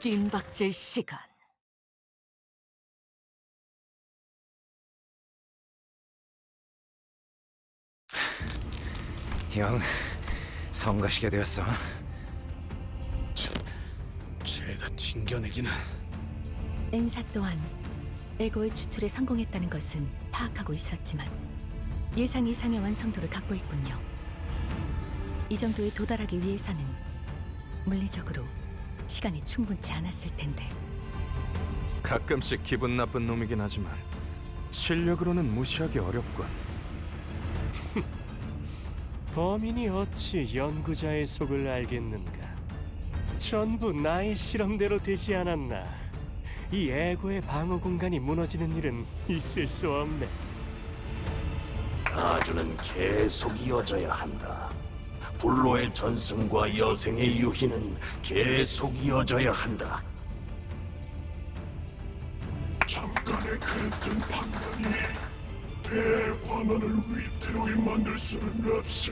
뜀박질 시간. 형, 성가시게 되었어. 죄다 튕겨내기는. 엔사 또한 에고의 추출에 성공했다는 것은 파악하고 있었지만 예상 이상의 완성도를 갖고 있군요. 이 정도에 도달하기 위해서는 물리적으로 시간이 충분치 않았을 텐데. 가끔씩 기분 나쁜 놈이긴 하지만 실력으로는 무시하기 어렵군. 범인이 어찌 연구자의 속을 알겠는가? 전부 나의 실험대로 되지 않았나? 이 에고의 방어 공간이 무너지는 일은 있을 수 없네. 가주는 계속 이어져야 한다. 불로의 전승과 여생의 유희는 계속 이어져야 한다. 잠깐의 그릇된 판단이 대관원을 위태로이 만들 수는 없어.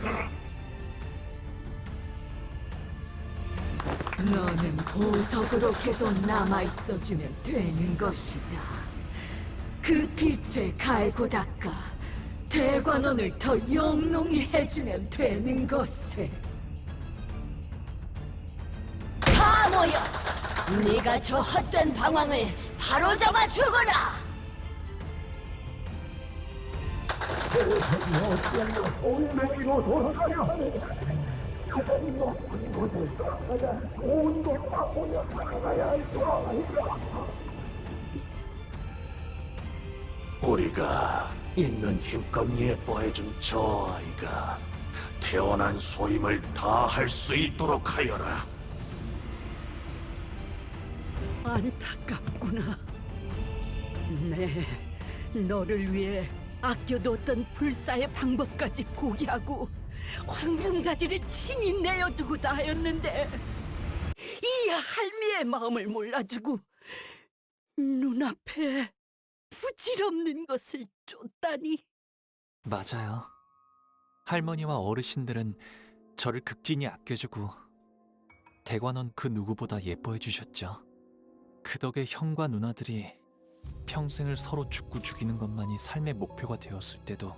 너는 보석으로 계속 남아있어주면 되는 것이다. 그 빛을 갈고 닦아 대관원을 더 영롱히 해주면 되는 것을. 다 모여! 네가 저 헛된 방황을 바로잡아 주거라! 우리가 있는 힘껏 예뻐해준 저 아이가 태어난 소임을 다 할 수 있도록 하여라. 안타깝구나. 네, 너를 위해 아껴뒀던 불사의 방법까지 포기하고 황금가지를 친히 내어주고자 하였는데 이 할미의 마음을 몰라주고 눈앞에 부질없는 것을 쫓다니. 맞아요. 할머니와 어르신들은 저를 극진히 아껴주고 대관원 그 누구보다 예뻐해 주셨죠. 그 덕에 형과 누나들이 평생을 서로 죽고 죽이는 것만이 삶의 목표가 되었을 때도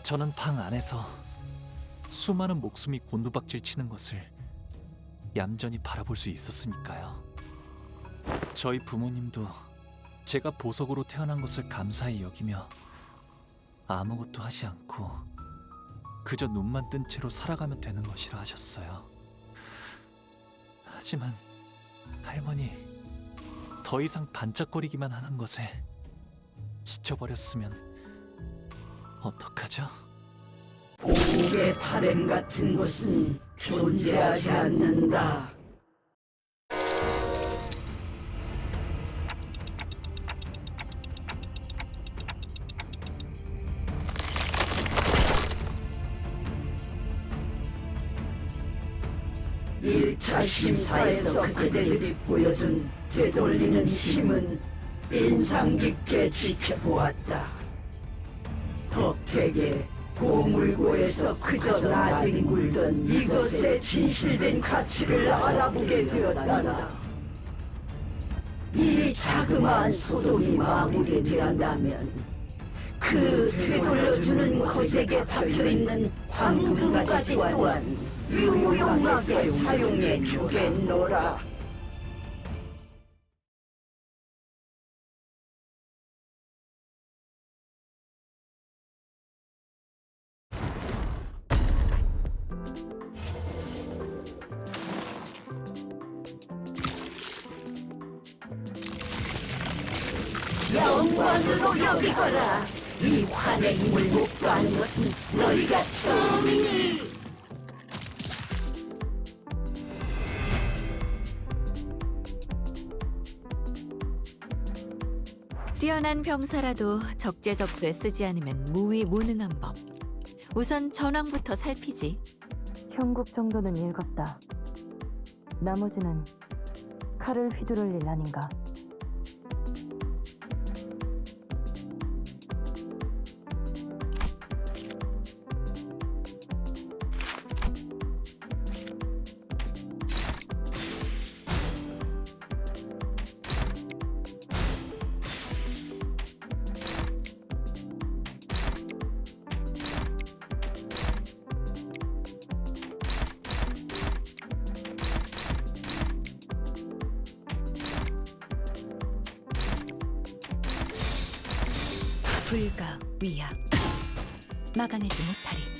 저는 방 안에서 수많은 목숨이 곤두박질 치는 것을 얌전히 바라볼 수 있었으니까요. 저희 부모님도 제가 보석으로 태어난 것을 감사히 여기며 아무것도 하지 않고 그저 눈만 뜬 채로 살아가면 되는 것이라 하셨어요. 하지만 할머니, 더 이상 반짝거리기만 하는 것에 지쳐버렸으면 어떡하죠? 복의 바램 같은 것은 존재하지 않는다. 일차 심사에서 그대들이 보여준 되돌리는 힘은 인상 깊게 지켜보았다. 덕택에 고물고에서 그저 나뒹굴던 이것의 진실된 가치를 알아보게 되었단다. 이 자그마한 소동이 마무리되었다면 그 되돌려주는 것에게 박혀있는 황금가지 또한 유용하게 사용해 주겠노라. 영광으로 여기거라. 이 환의 힘을 목도하는 것은 너희가 처음이니. 뛰어난 병사라도 적재적소에 쓰지 않으면 무위무능한 법. 우선 전황부터 살피지. 형국 정도는 읽었다. 나머지는 칼을 휘두를 일 아닌가. 불가 위약 막아내지 못하리.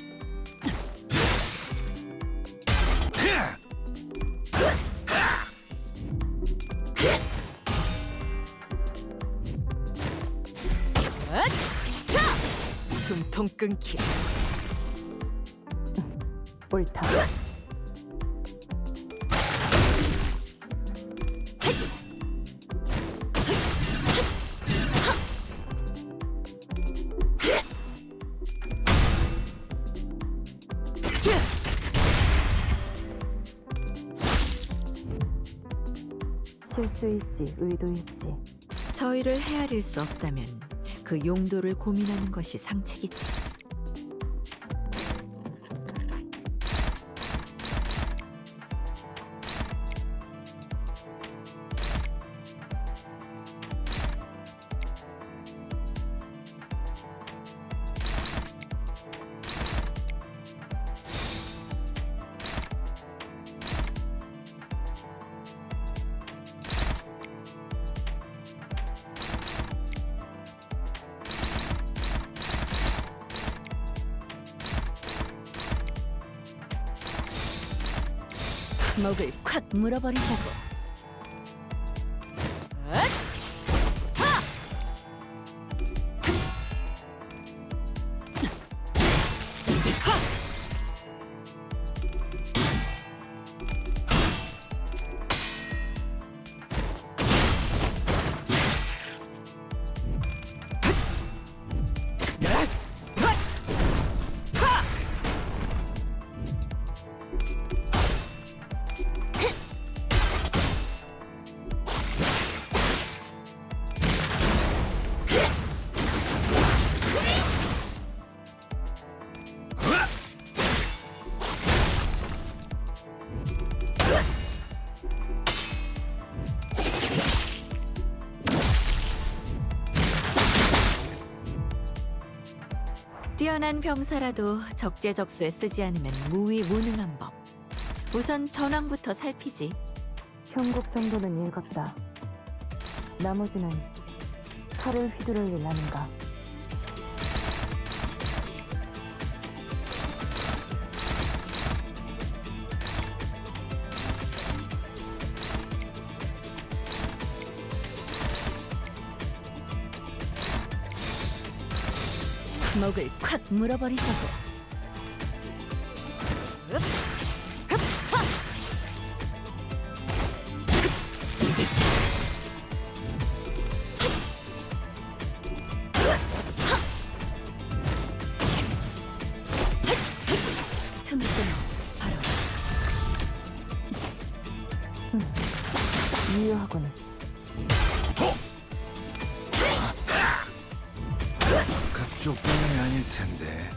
숨통 끊기. 옳다. 실수 있지, 의도 있지. 저희를 헤아릴 수 없다면 그 용도를 고민하는 것이 상책이지. 목을 콱 물어버리자고. 뛰어난 병사라도 적재적소에 쓰지 않으면 무위무능한 법. 우선 전황부터 살피지. 형국 정도는 읽었다. 나머지는 칼을 휘두를 일 아닌가. 목을 콱 물어버리자고. 틈을 끊어 바로. 유효하군. 그쪽 분이 아닐 텐데.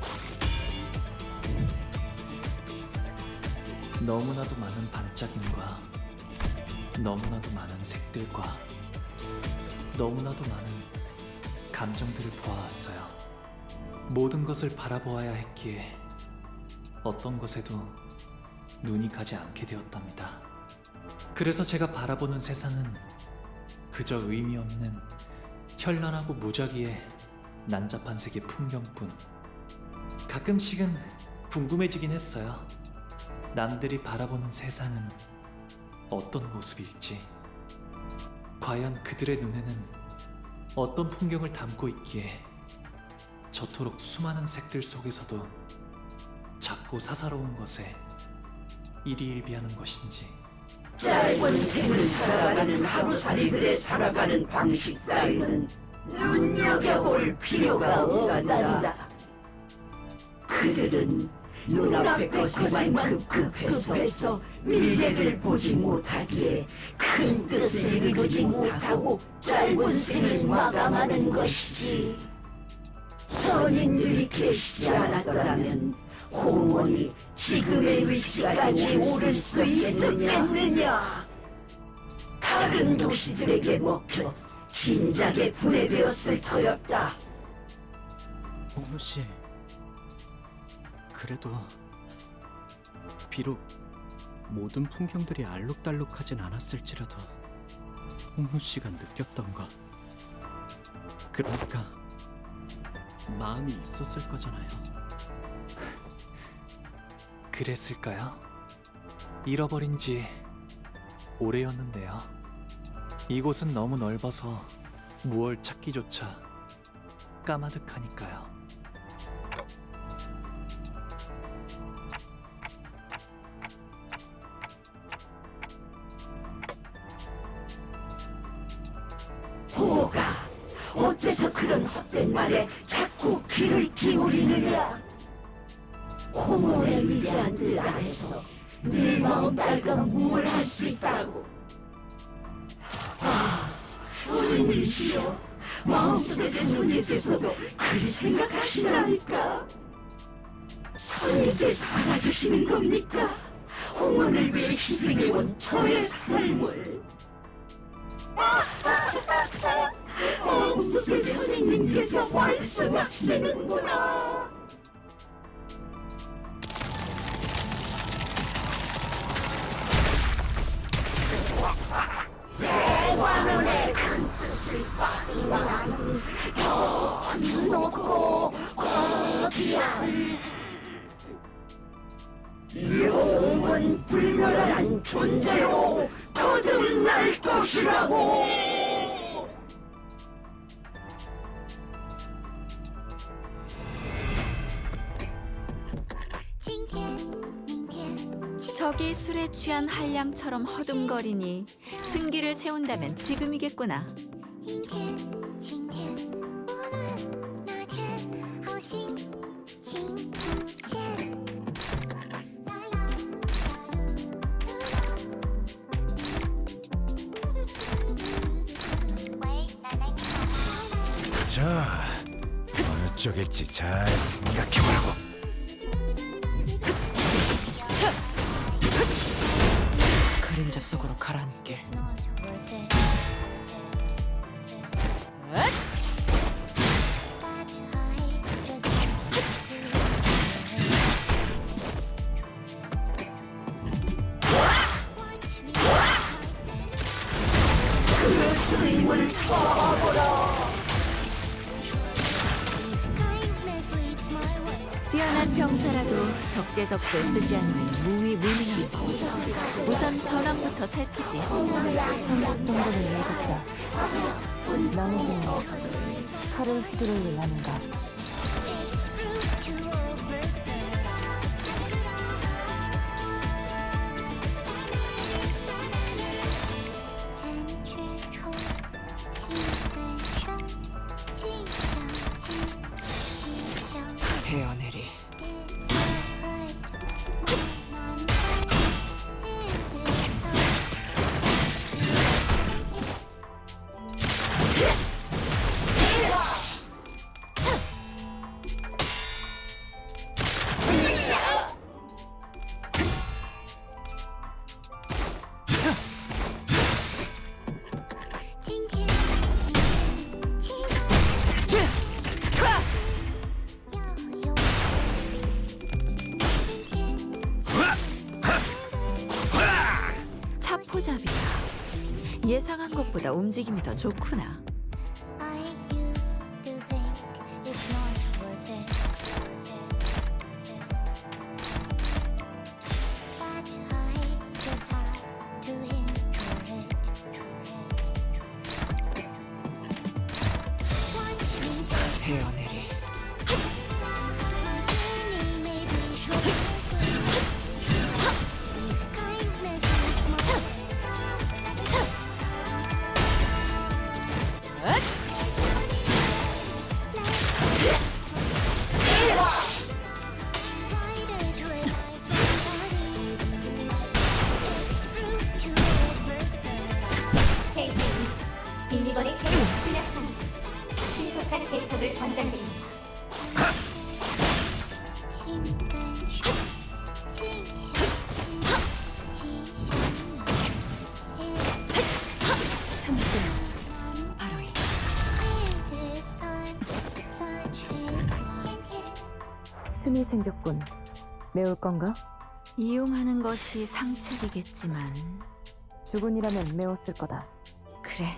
너무나도 많은 반짝임과 너무나도 많은 색들과 너무나도 많은 감정들을 보아왔어요. 모든 것을 바라보아야 했기에 어떤 것에도 눈이 가지 않게 되었답니다. 그래서 제가 바라보는 세상은 그저 의미 없는 현란하고 무작위의 난잡한 세계 풍경뿐. 가끔씩은 궁금해지긴 했어요. 남들이 바라보는 세상은 어떤 모습일지, 과연 그들의 눈에는 어떤 풍경을 담고 있기에 저토록 수많은 색들 속에서도 작고 사사로운 것에 일희일비하는 것인지. 짧은 생을 살아가는 하루살이들의 살아가는 방식 따위는 눈여겨볼 필요가 없단다. 그들은 눈앞의 것에만 급급해서 미래를 보지 못하기에 큰 뜻을 이루지 못하고 짧은 생을 마감하는 것이지. 선인들이 계시지 않았더라면 홍원이 지금의 위치까지 오를 수 있었겠느냐? 다른 도시들에게 먹혀 진작에 분해되었을 터였다. 홍루 씨, 그래도 비록 모든 풍경들이 알록달록하진 않았을지라도 홍루 씨가 느꼈던 것, 그러니까 마음이 있었을 거잖아요. 그랬을까요? 잃어버린 지 오래였는데요. 이곳은 너무 넓어서 무얼 찾기조차 까마득하니까요. 보가 어째서 그런 헛된 말에 자꾸 귀를 기울이느냐? 공원의 위대한 뜰 안에서 네 마음 따위가 뭘 할 수 있다고? 손님이시여, 마음속의 손님께서도 그리 생각하시나니까? 손님께서 알아주시는 겁니까? 홍원을 위해 희생해온 저의 삶을. 마음속의 선생님께서 말씀하시는구나. 대관원의 큰 뜻을 확인하는 더 높고 거대한 영원 불멸한 존재로 거듭날 것이라고. 저기 술에 취한 한량처럼 허둥거리니 승기를 세운다면 지금이겠구나. 자, 어느 쪽일지 잘 생각해보라고. 그림자 속으로 가라앉게. 뛰어난 병사라도 적재적소에 쓰지 않는 무위무능한 법. 우선 전황부터 살피지. 형국 정도는 읽었다. 나머지는 칼을 휘두를 하는가. 베어내리. 차포잡이야. 예상한 것보다 움직임이 더 좋구나. 베어내리. 일리거리 해로 플랫폼 신속한 대처를 권장드립니다. 바로 이. 틈이 생겼군. 메울 건가? 이용하는 것이 상책이겠지만 주군이라면 메웠을 거다. 그래.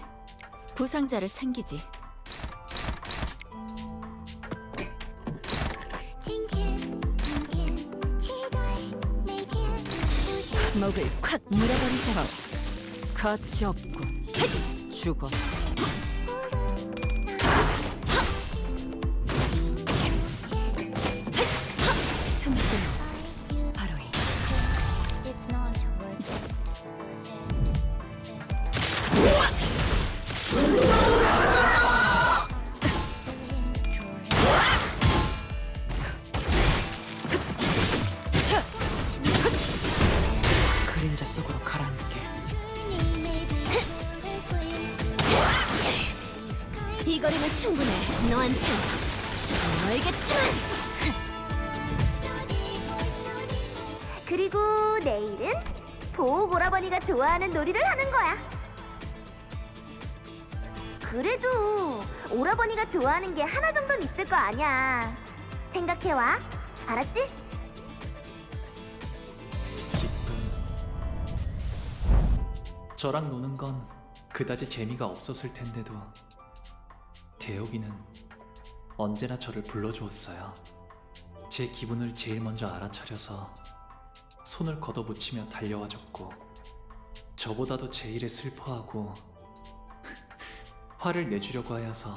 부상자를 챙기지. 목을 콱 물어버리자. 가치 없군. 죽어. 바로 이 그림자 속으로 가라앉게. 이 거리면 충분해. 너한텐 좀 멀겠지만. 그리고 내일은 보호 오라버니가 좋아하는 놀이를 하는 거야. 그래도 오라버니가 좋아하는 게 하나 정도는 있을 거 아니야. 생각해와. 알았지? 저랑 노는 건 그다지 재미가 없었을 텐데도 대혁이는 언제나 저를 불러주었어요. 제 기분을 제일 먼저 알아차려서 손을 걷어붙이며 달려와줬고 저보다도 제 일에 슬퍼하고 화를 내주려고 하여서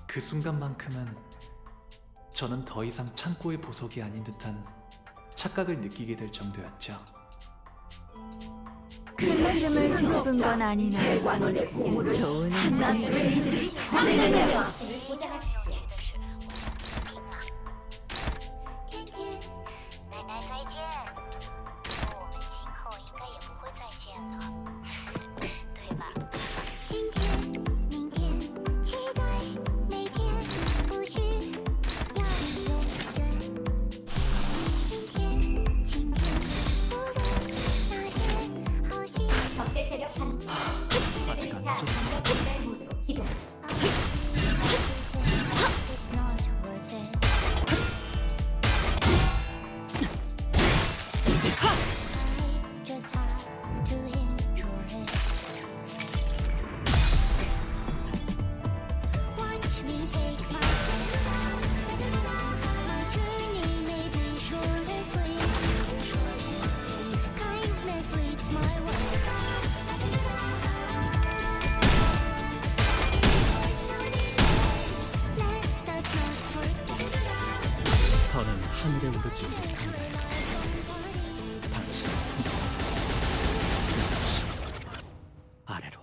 그 순간만큼은 저는 더 이상 창고의 보석이 아닌 듯한 착각을 느끼게 될 정도였죠. 그 흐름을 뒤집은 건 아니나 좋은 인연이 적대 세력 감지. 아직 안 늦었어. 모드로 기동. 더는 하늘에 오르지 못한다. 당신 아래로.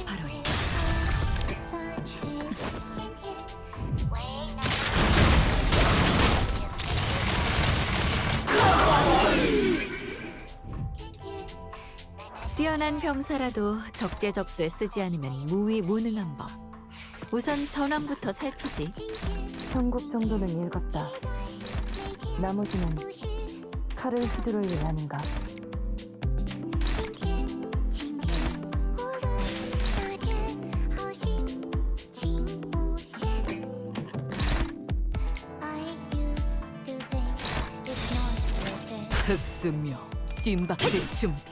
바로 이 뛰어난 병사라도 적재적소에 쓰지 않으면 무위무능한 법. 우선 전원부터 살피지. 형국 정도는 읽었다. 나머지는 칼을 휘두를 일 아닌가. 흑수묘 뜀박질 준비.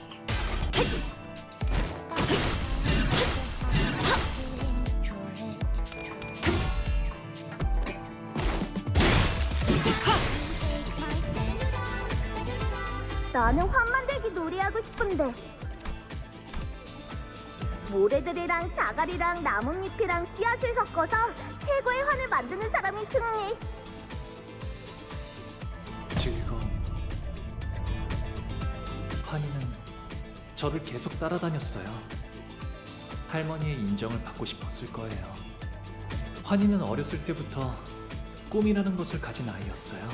나는 환만대기 놀이하고 싶은데. 모래들이랑 자갈이랑 나뭇잎이랑 씨앗을 섞어서 최고의 환을 만드는 사람이 승리. 즐거움. 환희는 저를 계속 따라다녔어요. 할머니의 인정을 받고 싶었을 거예요. 환희는 어렸을 때부터 꿈이라는 것을 가진 아이였어요.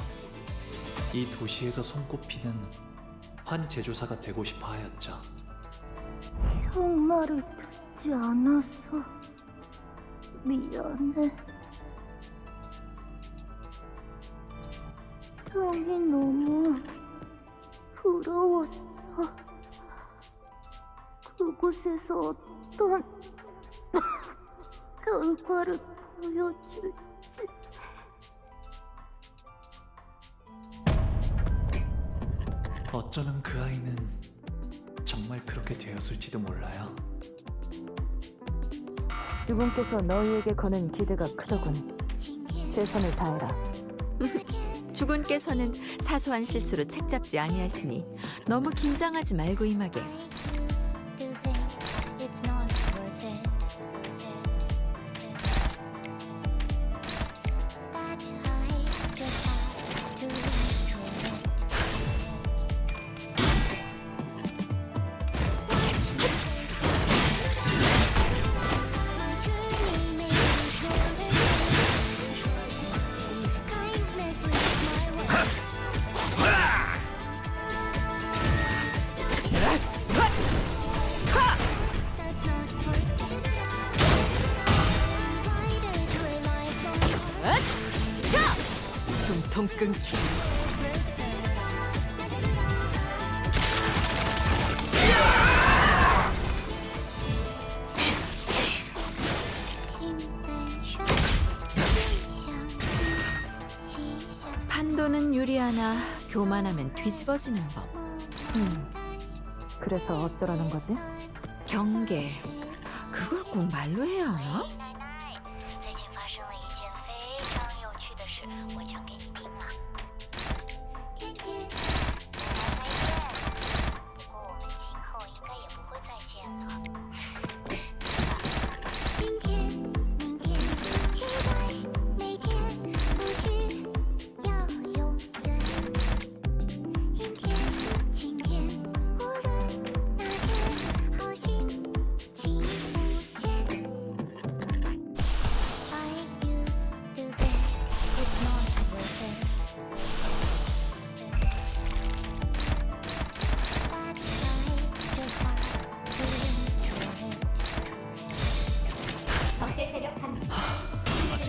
이 도시에서 손꼽히는 환 제조사가 되고 싶어 하였죠. 형 말을 듣지 않았어. 미안해. 형이 너무 부러웠어. 그곳에서 어떤 결과를 보여줄지. 어쩌면 그 아이는 정말 그렇게 되었을지도 몰라요. 주군께서 너희에게 거는 기대가 크더군. 최선을 다해라. 주군께서는 사소한 실수로 책 잡지 아니하시니 너무 긴장하지 말고 임하게. 숨통 끊기. 판도는 유리하나 교만하면 뒤집어지는 법. 그래서 어쩌라는 거지? 경계. 그걸 꼭 말로 해야 하나? 最近发生了一件非常有趣的事，我讲给你听啊。天天，再见。不过我们今后应该也不会再见了。今天，明天，期待每天，不需要永远。阴天，晴天，无论哪天，好心情无限。I used to think it's not worth it. But I just have to enjoy it. 적대 세력 감지.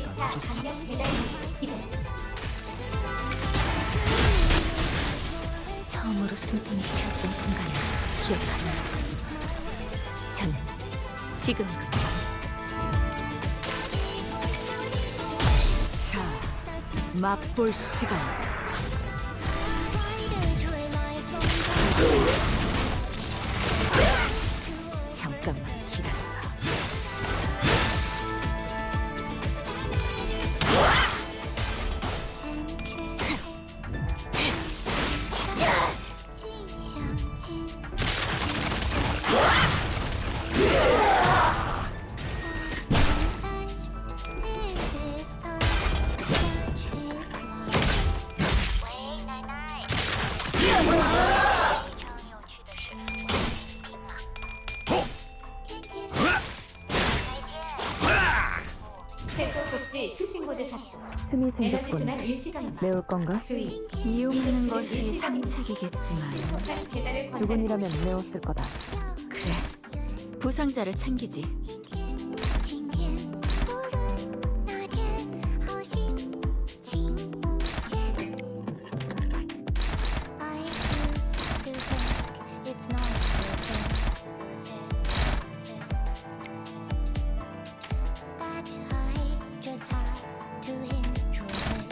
1차 강력 배달물이 기동. 처음으로 숨통이 튀었던 순간을 기억하나. 저는 지금 자, 맛볼 시간이다. 잠깐만 기다려라. 독지 투신고드 작동. 틈이 에너지 생겼군. 순환 일시간만. 메울 건가? 주의. 이용하는 것이 상책이겠지만 신속한 배달을 권장. 주군이라면 메웠을 거다. 그래. 부상자를 챙기지. 今天，无论哪天，好心情无限。I used to think it's not worth it. But I just have to enjoy it.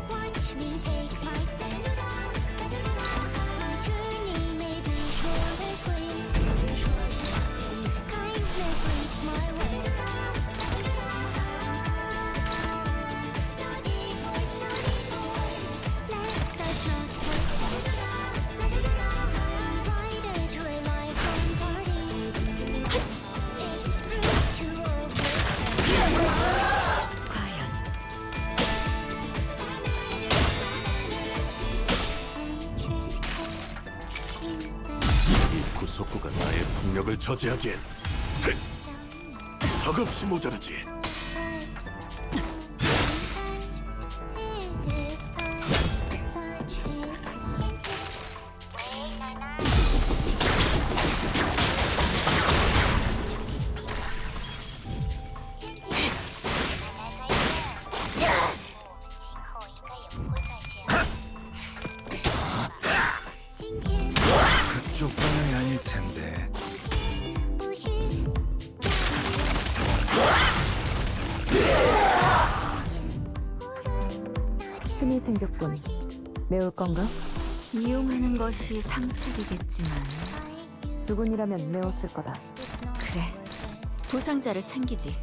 Watch me take my steps. My journey may be short and sweet. Kindness leads my way. Naughty boys, let us not forget. Invited to a lifelong party. It's rude to overstay. 과연 이 구속구가 나의 폭력을 저지하기엔 턱없이 모자라지. 그쪽 방향이 아닐 텐데. 손이 생겼군. 매울 건가? 이용하는 것이 상책이겠지만 두근이라면 매웠을 거다. 그래, 보상자를 챙기지.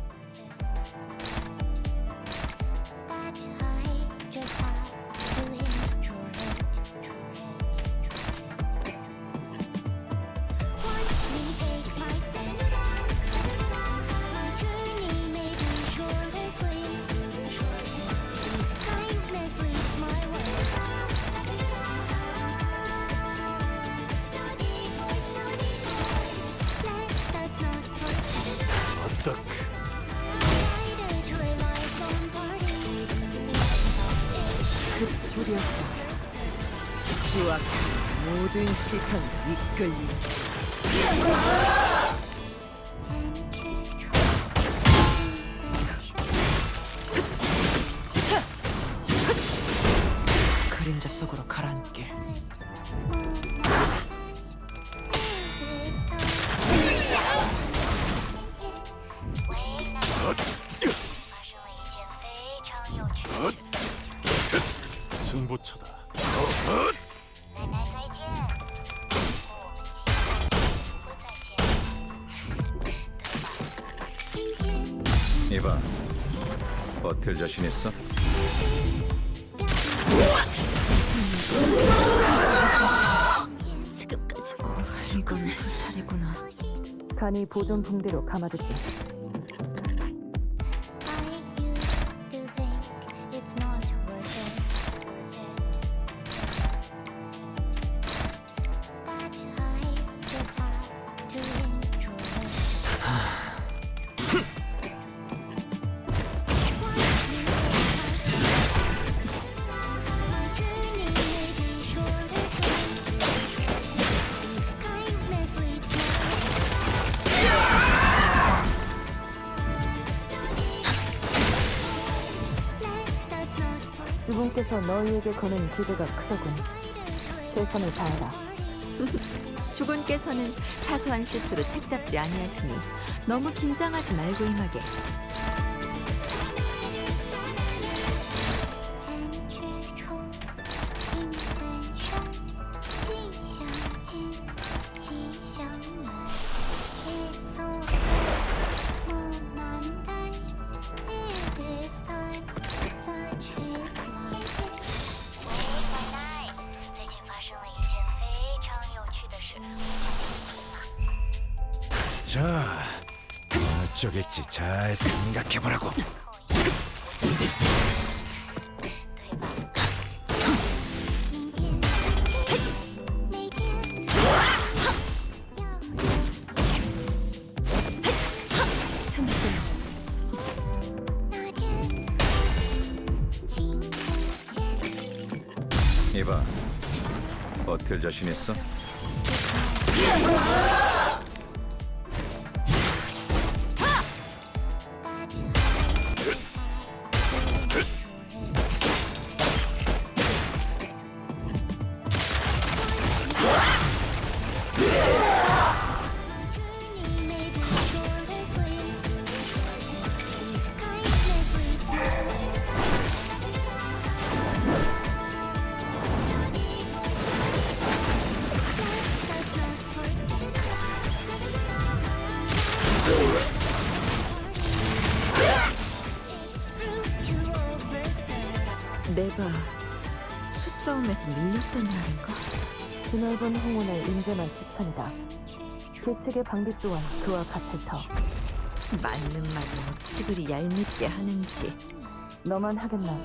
흩뿌려져 수확한 모든 시선을 이끌리지. 그림자 속으로 가라앉게. 승부처다. 이봐, 버틸 자신 있어? 지금까지 이건 불찰이구나. 간이 보존 붕대로 감아둘게. 주분께서 너희에게 거는 기대가 크더군. 최선을 다해라. 주군께서는 사소한 실수로 책잡지 아니하시니 너무 긴장하지 말고 임하게. 자, 어느 쪽일지 잘 생각해보라고. 이봐, 버틸 자신 있어? 내가 수싸움에서 밀렸던 날인가? 드넓은 홍원을 인재만 추천이다. 계측의 방비 또한 그와 같을 터. 맞는 말로 어찌 그리 얄밉게 하는지. 너만 하겠나?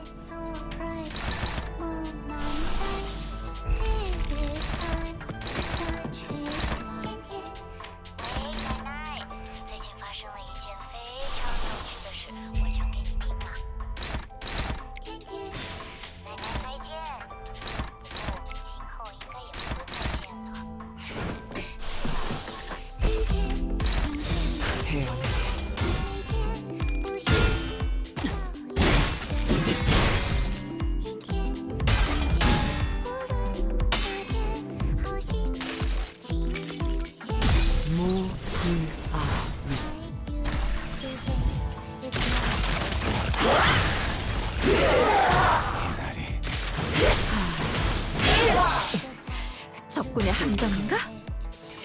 적군의 함정인가?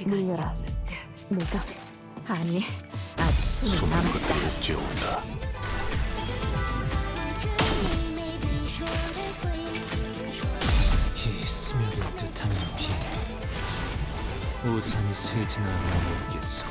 밀려라. 내가 아니, 아직 수는 남았다. 지온다. 이 스며들 듯하는 비 우산이 새지나 모르겠소.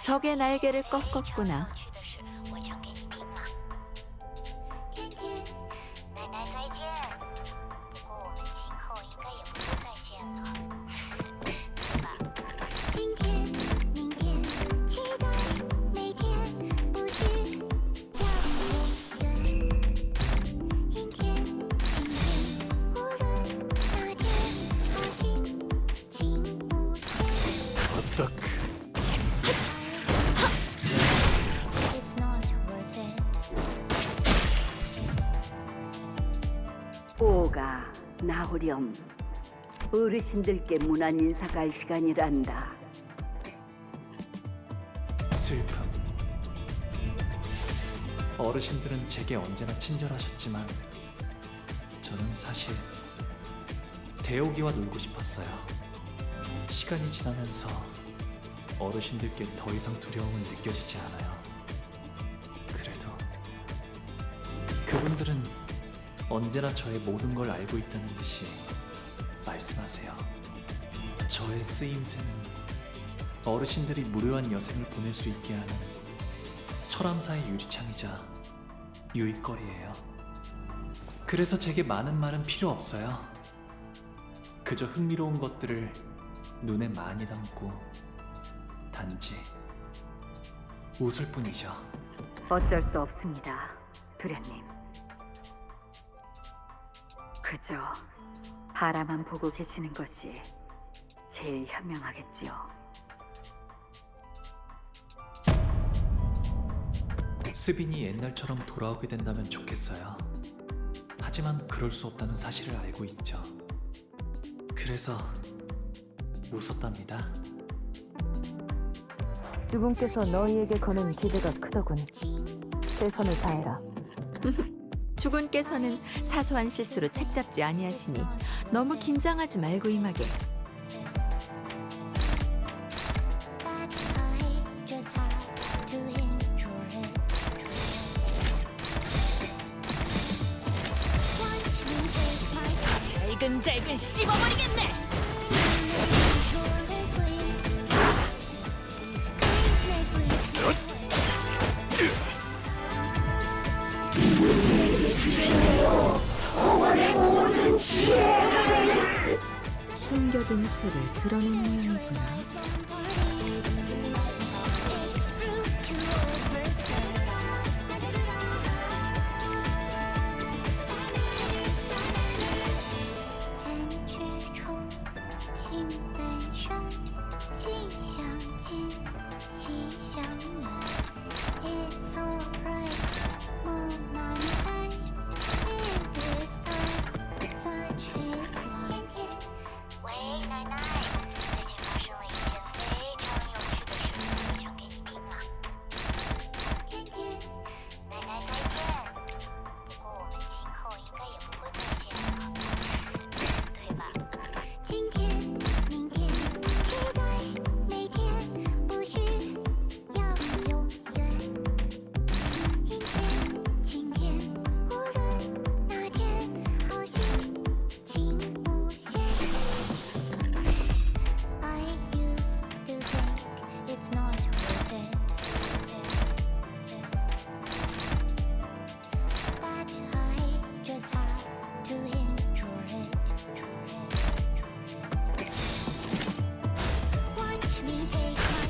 적의 날개를 꺾었구나. 어떻게? 오가 나오렴. 어르신들께 문안 인사 갈 시간이란다. 슬픔. 어르신들은 제게 언제나 친절하셨지만 저는 사실 대오기와 놀고 싶었어요. 시간이 지나면서 어르신들께 더 이상 두려움은 느껴지지 않아요. 그래도 그분들은 언제나 저의 모든 걸 알고 있다는 듯이 말씀하세요. 저의 쓰임새는 어르신들이 무료한 여생을 보낼 수 있게 하는 철암사의 유리창이자 유익거리예요. 그래서 제게 많은 말은 필요 없어요. 그저 흥미로운 것들을 눈에 많이 담고 단지 웃을 뿐이죠. 어쩔 수 없습니다, 도련님. 그저 바라만 보고 계시는 것이 제일 현명하겠지요. 스빈이 옛날처럼 돌아오게 된다면 좋겠어요. 하지만 그럴 수 없다는 사실을 알고 있죠. 그래서 웃었답니다. 주분께서 너희에게 거는 기대가 크더군. 최선을 다해라. 주군께서는 사소한 실수로 책 잡지 아니하시니 너무 긴장하지 말고 임하게. 잘근잘근 씹어버리겠네. 숨겨둔 수를 드러낸 모양이구나.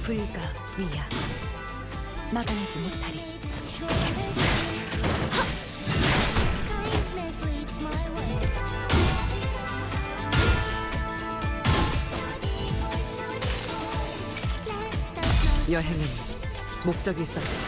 불가 위야 막아내지 못하리. 여행은 목적이 있었지.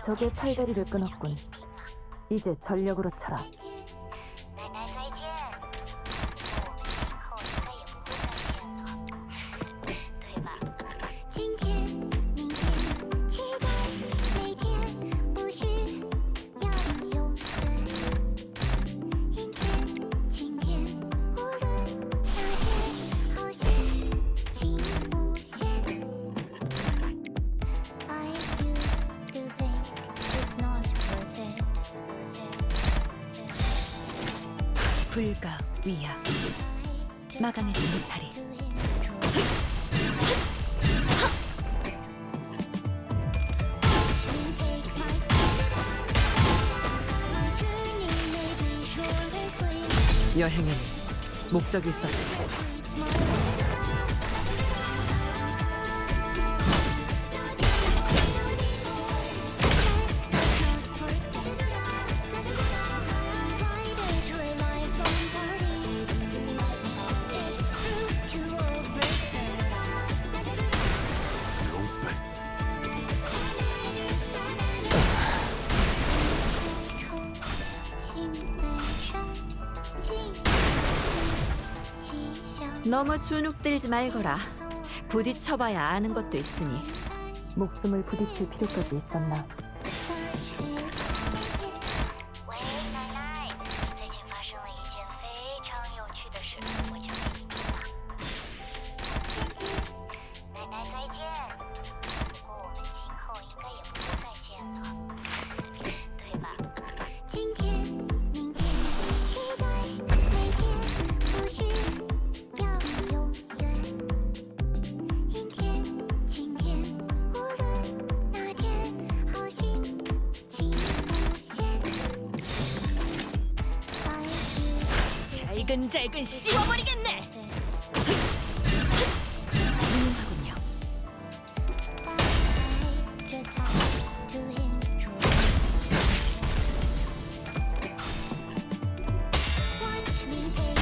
적의 팔다리를 끊었군. 이제 전력으로 쳐라. 奶奶再见，我们今后应该也不会再见了，对吧？今天、明天，期待每天，不需要永远。阴天、晴天，无论哪天，好心情无限。I used to think it's not worth it. 불가 위야 마감의 무타리 여행은 목적이 있었지. 너무 주눅들지 말거라. 부딪혀봐야 아는 것도 있으니. 목숨을 부딪힐 필요까지 있었나? 喂，奶奶，最近发生了一件非常有趣的事，我讲给你听吧。奶奶再见，不过我们今后应该也不会再见了，对吧？今天、明天，期待每天，不需要永远。阴天、晴天，无论哪天，好心情无限。잘근잘근 씌워버리겠네. 훌륭하군요. Just have to enjoy. Watch me take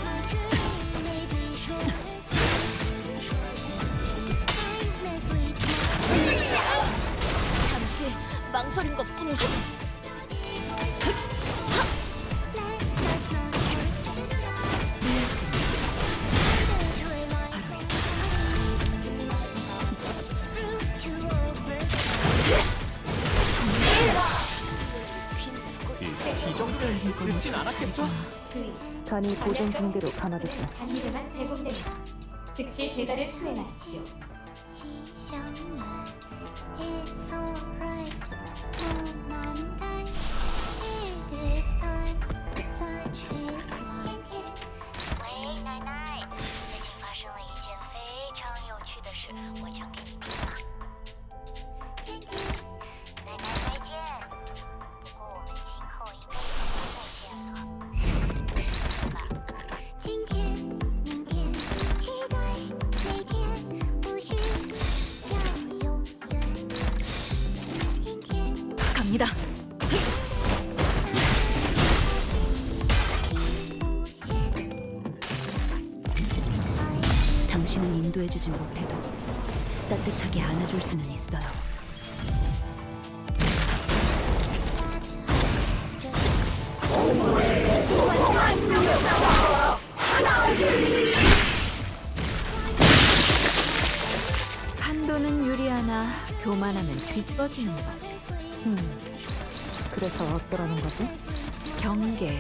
my journey may be short. Timelessly smile. 잠시 망설인 것뿐이지. Let's not enjoy life on route to over. 이 정도면 늦진 않았겠죠? 간이 고정 붕대로 감아줬다. 단위들만 제공됩니다. 즉시 배달을 수행하십시오. 시장은 It's alright. 너만 날 It is time. Such is life. 喂，奶奶，最近发生了一件非常有趣的事，我讲给你听吧。奶奶再见，不过我们今后应该也不会再见了，对吧？今天、明天，期待每天，不需要永远。阴天、 갑니다. 情无限。 당신을 인도해주진 못해도 따뜻하게 안아줄 수는 있어요. 판도는 유리하나 교만하면 뒤집어지는 법. 그래서 어떠라는 거지? 경계.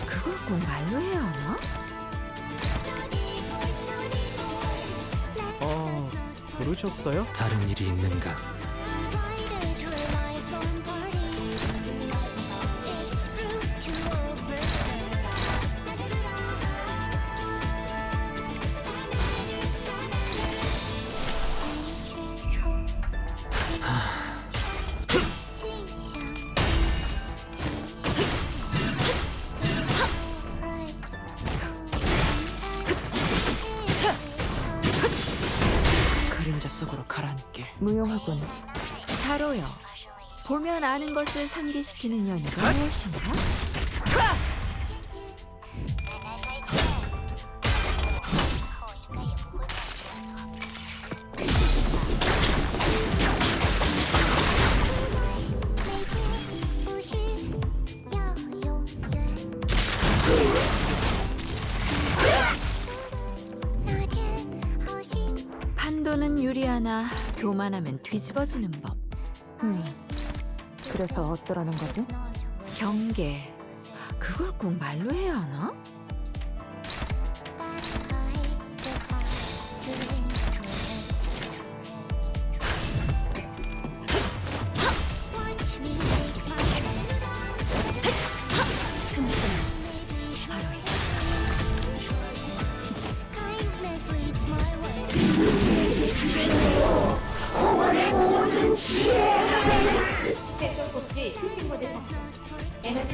그걸 꼭 말로 해야 하나? 부르셨어요? 다른 일이 있는가? 무용하군. 자로요. 보면 아는 것을 상기시키는 연유가 무엇인가? 판도는 유리하나 교만하면 뒤집어지는 법. 그래서 어쩌라는 거지? 경계. 그걸 꼭 말로 해야 하나?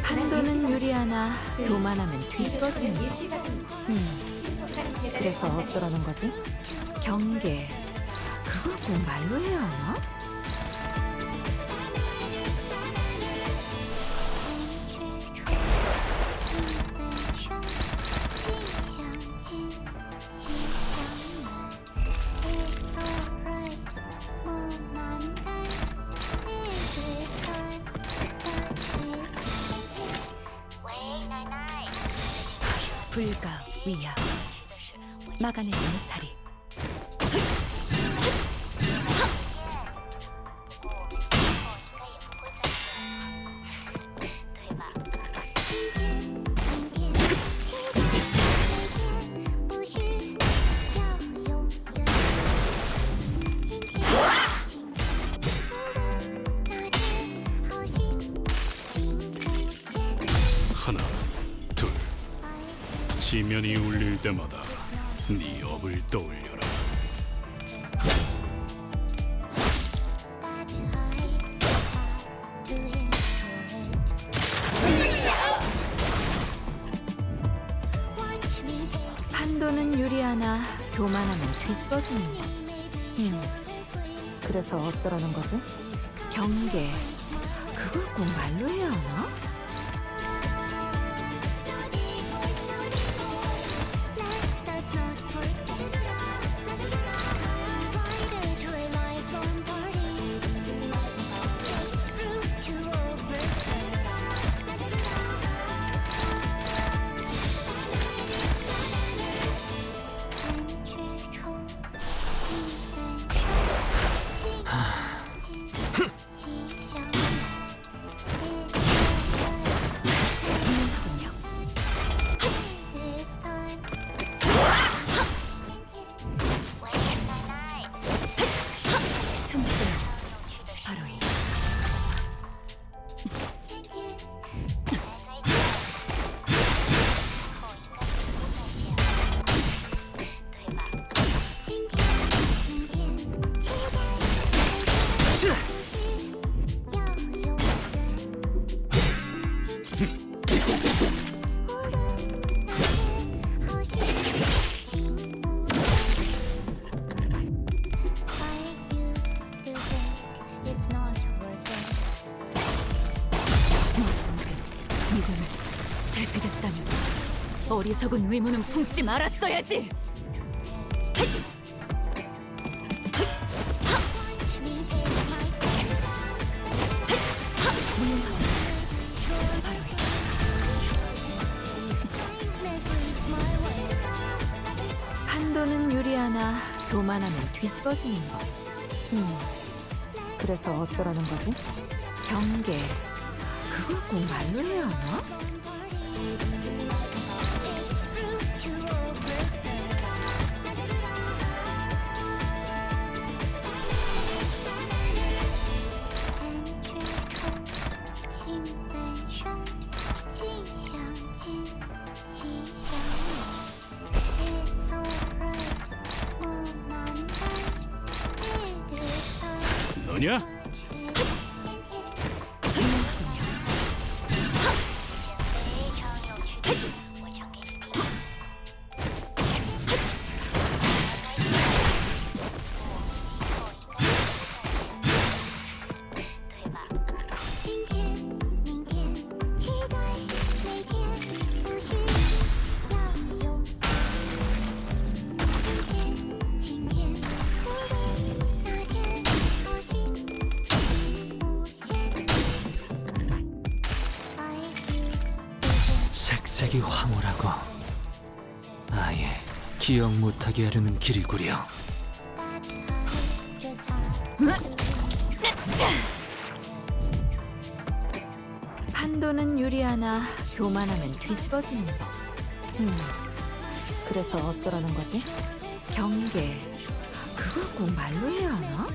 판도는 유리하나 교만하면 뒤집어지는 법. 그래서 어쩌라는 거지? 경계. 그걸 꼭 말로 해야 하나? 불가 위야. 막아내지 못하리. 하나, 둘. 지면이 울릴 때마다 네 업을 떠올려라. 판도는 유리하나 교만하면 뒤집어지는 법. 그래서 어쩌라는 거지? 경계. 그걸 꼭 말로 해야 하나? 믿음을 되새겼다면 어리석은 의무는 품지 말았어야지. 판도는 유리하나 교만하면 뒤집어지는 법. 그래서 어쩌라는 거지? 경계. 그걸 꼭 말로 해야 하나? 너냐? 색이 황홀하고 아예 기억 못하게 하려는 길이구려. 판도는 유리하나 교만하면 뒤집어지는 법. 그래서 어쩌라는 거지? 경계. 그걸 꼭 말로 해야 하나?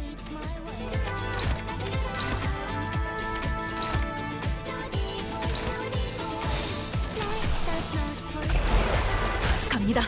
갑니다.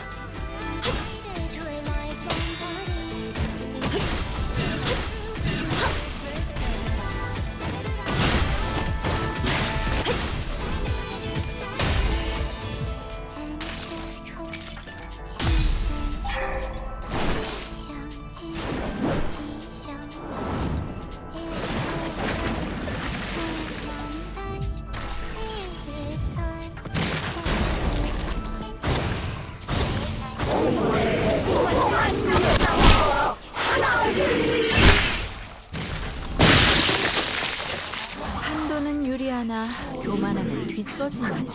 판도는 유리하나 교만하면 뒤집어지는 법.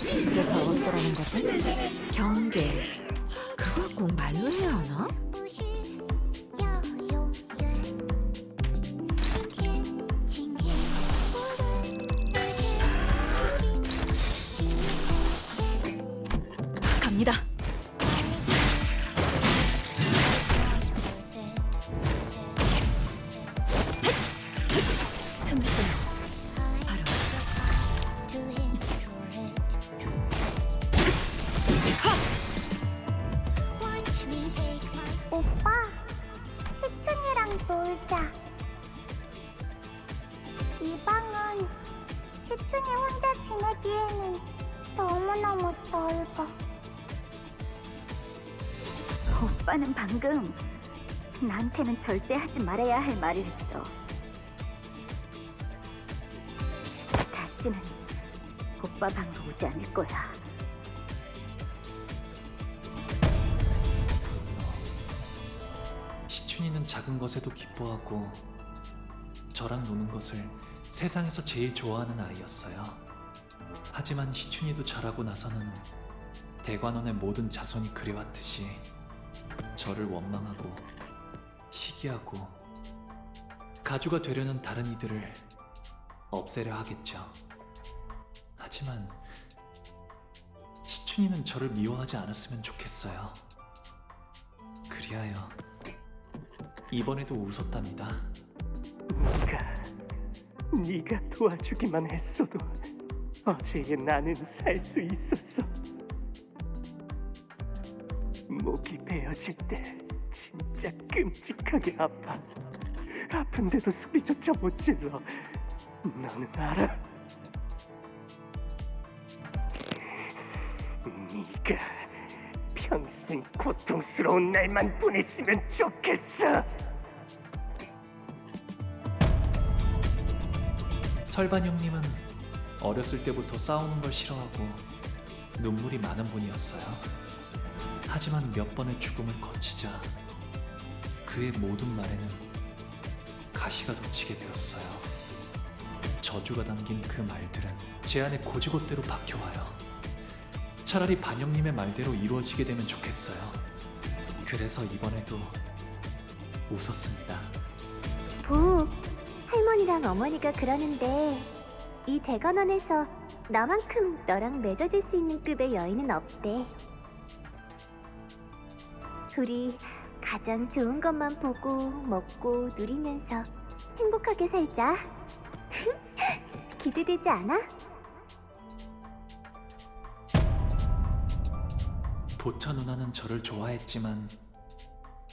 이제 더 어쩌라는 거지? 경계. 그걸 꼭 말로 해야 하나? 갑니다. 틈새. 바로. 오빠, 시춘이랑 놀자. 이 방은 시춘이 혼자 지내기에는 너무너무 넓어. 오빠는 방금 나한테는 절대 하지 말아야 할 말을 했어. 다시는 오빠 방으로 오지 않을 거야. 시춘이는 작은 것에도 기뻐하고 저랑 노는 것을 세상에서 제일 좋아하는 아이였어요. 하지만 시춘이도 자라고 나서는 대관원의 모든 자손이 그래왔듯이 저를 원망하고 시기하고 가주가 되려는 다른 이들을 없애려 하겠죠. 하지만 시춘이는 저를 미워하지 않았으면 좋겠어요. 그리하여 이번에도 웃었답니다. 네가 도와주기만 했어도 어제의 나는 살 수 있었어. 목이 베어질 때 진짜 끔찍하게 아파. 아픈데도 소리조차 못 질러. 너는 알아? 네가 평생 고통스러운 날만 보냈으면 좋겠어. 설반 형님은 어렸을 때부터 싸우는 걸 싫어하고 눈물이 많은 분이었어요. 하지만 몇 번의 죽음을 거치자 그의 모든 말에는 가시가 돋치게 되었어요. 저주가 담긴 그 말들은 제 안에 고지곳대로 박혀와요. 차라리 반영님의 말대로 이루어지게 되면 좋겠어요. 그래서 이번에도 웃었습니다. 부, 할머니랑 어머니가 그러는데 이 대관원에서 나만큼 너랑 맺어질 수 있는 급의 여인은 없대. 둘이 가장 좋은 것만 보고 먹고 누리면서 행복하게 살자. 기대되지 않아? 보차 누나는 저를 좋아했지만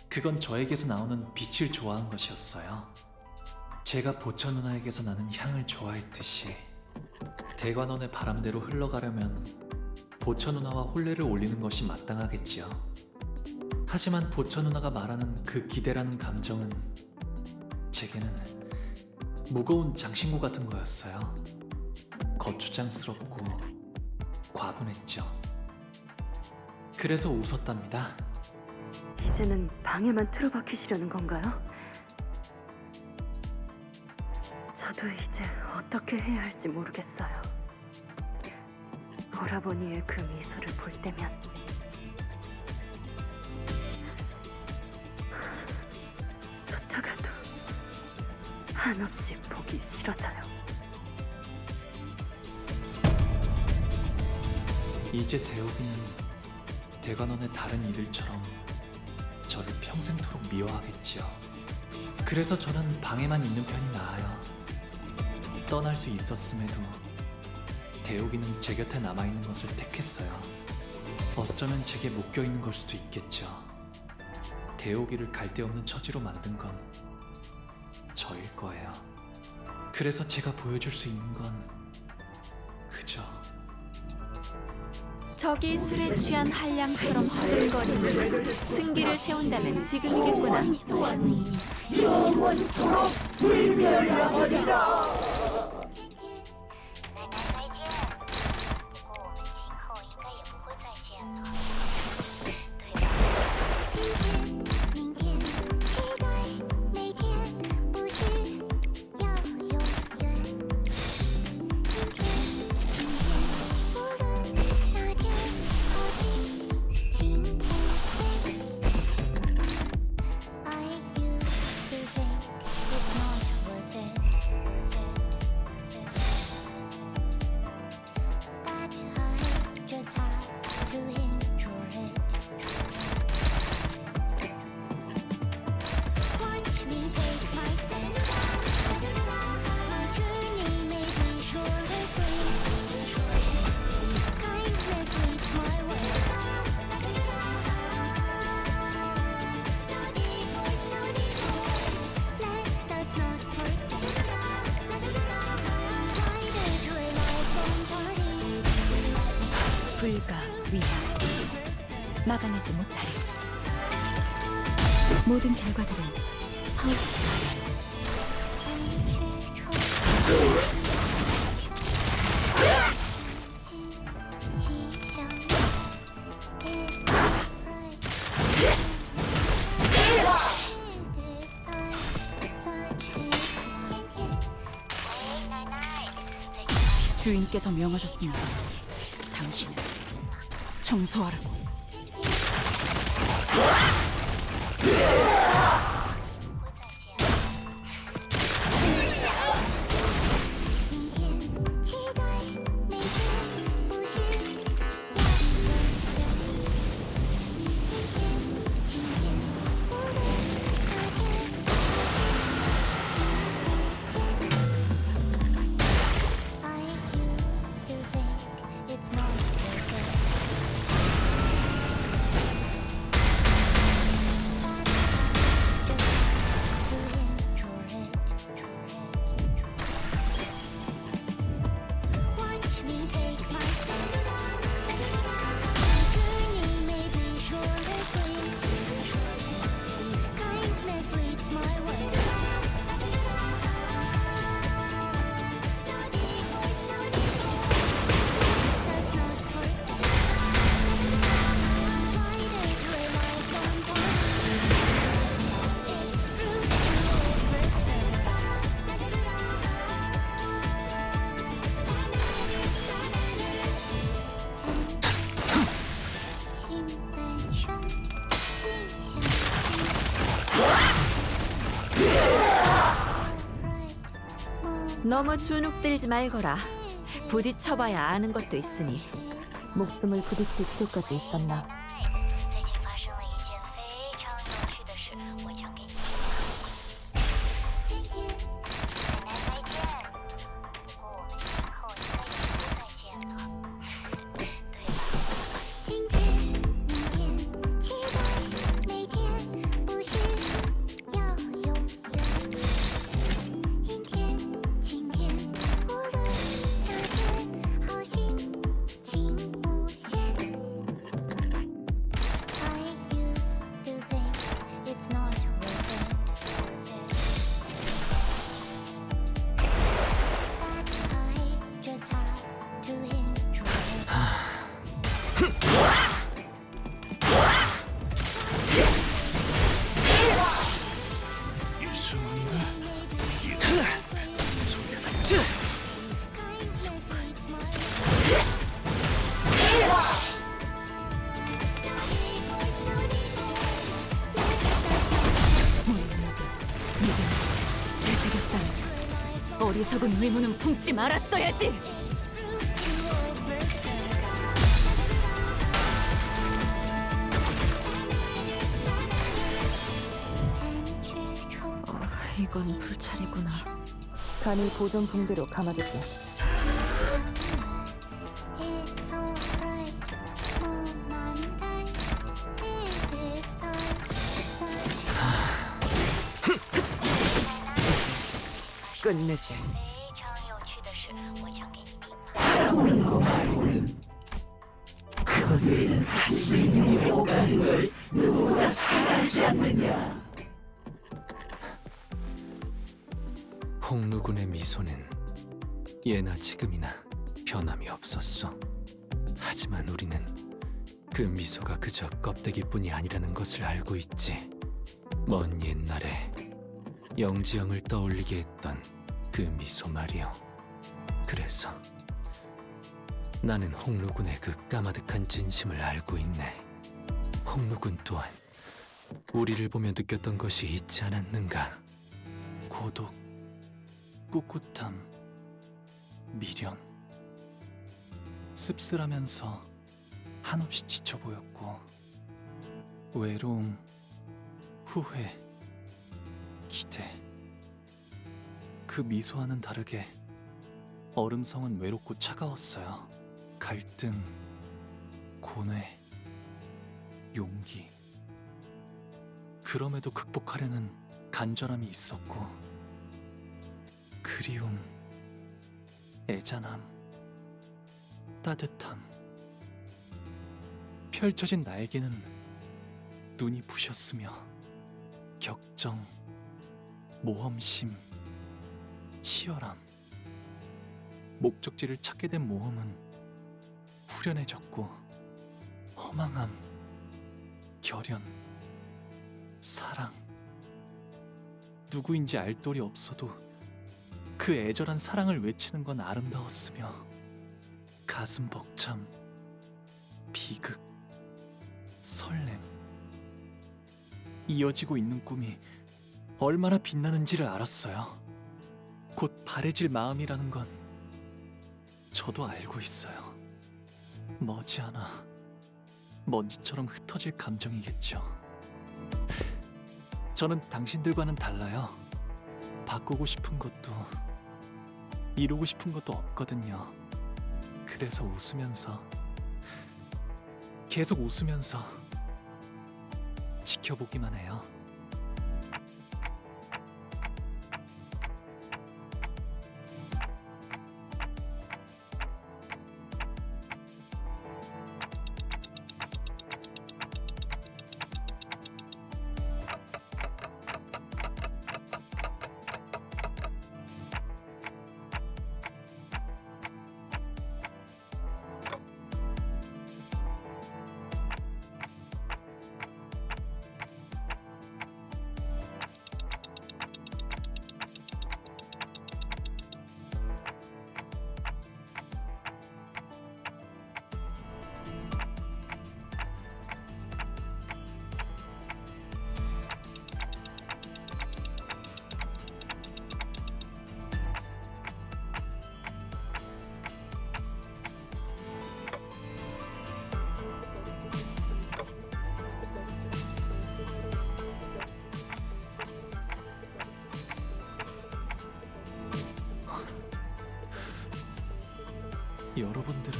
그건 저에게서 나오는 빛을 좋아한 것이었어요. 제가 보차 누나에게서 나는 향을 좋아했듯이 대관원의 바람대로 흘러가려면 보차 누나와 혼례를 올리는 것이 마땅하겠지요. 하지만 보차 누나가 말하는 그 기대라는 감정은 제게는 무거운 장신구 같은 거였어요. 거추장스럽고 과분했죠. 그래서 웃었답니다. 이제는 방에만 틀어박히시려는 건가요? 저도 이제 어떻게 해야 할지 모르겠어요. 오라버니의 그 미소를 볼 때면 쫓아가도 한없이 보기 싫어져요. 이제 대옥이는 대관원의 다른 이들처럼 저를 평생토록 미워하겠지요. 그래서 저는 방에만 있는 편이 나아요. 떠날 수 있었음에도 대옥이는 제 곁에 남아있는 것을 택했어요. 어쩌면 제게 묶여있는 걸 수도 있겠죠. 대옥이를 갈데없는 처지로 만든 건 저일 거예요. 그래서 제가 보여줄 수 있는 건 그저 적이 술에 취한 한량처럼 허들거리니 승기를 세운다면 지금이겠구나. 영원토록 불멸하리라. 불가 위나 막아내지 못하리. 모든 결과들은 하우스 주인께서 명하셨습니다. 당신을 청소하라고. 너무 주눅들지 말거라. 부딪혀봐야 아는 것도 있으니. 목숨을 부딪힐 필요까지 있었나? 어리석은 의무는 품지 말았어야지. 이건 불찰이구나. 간이 보존 붕대로 감아줄게. It's alright. 너만 날 This 끝내지. 홍루군의 미소는 예나 지금이나 변함이 없었어. 하지만 우리는 그 미소가 그저 껍데기뿐이 아니라는 것을 알고 있지. 먼 옛날에 영지영을 떠올리게 했던 그 미소 말이요. 그래서 나는 홍루군의 그 까마득한 진심을 알고 있네. 홍루군 또한 우리를 보며 느꼈던 것이 있지 않았는가. 고독, 꿋꿋함, 미련. 씁쓸하면서 한없이 지쳐 보였고, 외로움, 후회, 기대. 그 미소와는 다르게 얼음성은 외롭고 차가웠어요. 갈등, 고뇌, 용기. 그럼에도 극복하려는 간절함이 있었고, 그리움, 애잔함, 따뜻함. 펼쳐진 날개는 눈이 부셨으며, 격정, 모험심, 치열함. 목적지를 찾게 된 모험은 후련해졌고, 허망함, 결연, 사랑. 누구인지 알 도리 없어도 그 애절한 사랑을 외치는 건 아름다웠으며, 가슴 벅참, 비극, 설렘. 이어지고 있는 꿈이 얼마나 빛나는지를 알았어요. 곧 바래질 마음이라는 건 저도 알고 있어요. 머지않아 먼지처럼 흩어질 감정이겠죠. 저는 당신들과는 달라요. 바꾸고 싶은 것도 이루고 싶은 것도 없거든요. 그래서 웃으면서, 계속 웃으면서 지켜보기만 해요. 여러분들은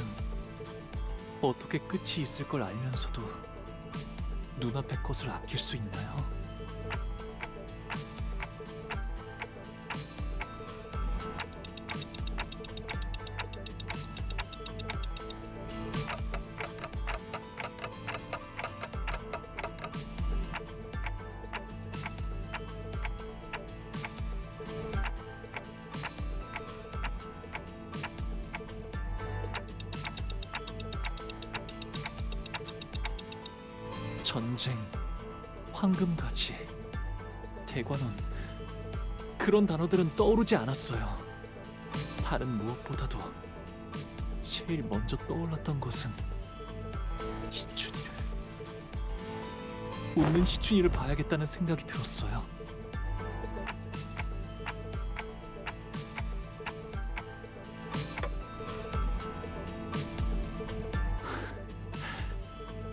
어떻게 끝이 있을 걸 알면서도 눈앞의 것을 아낄 수 있나요? 전쟁, 황금가지, 대관원, 그런 단어들은 떠오르지 않았어요. 다른 무엇보다도 제일 먼저 떠올랐던 것은 시춘이를, 웃는 시춘이를 봐야겠다는 생각이 들었어요.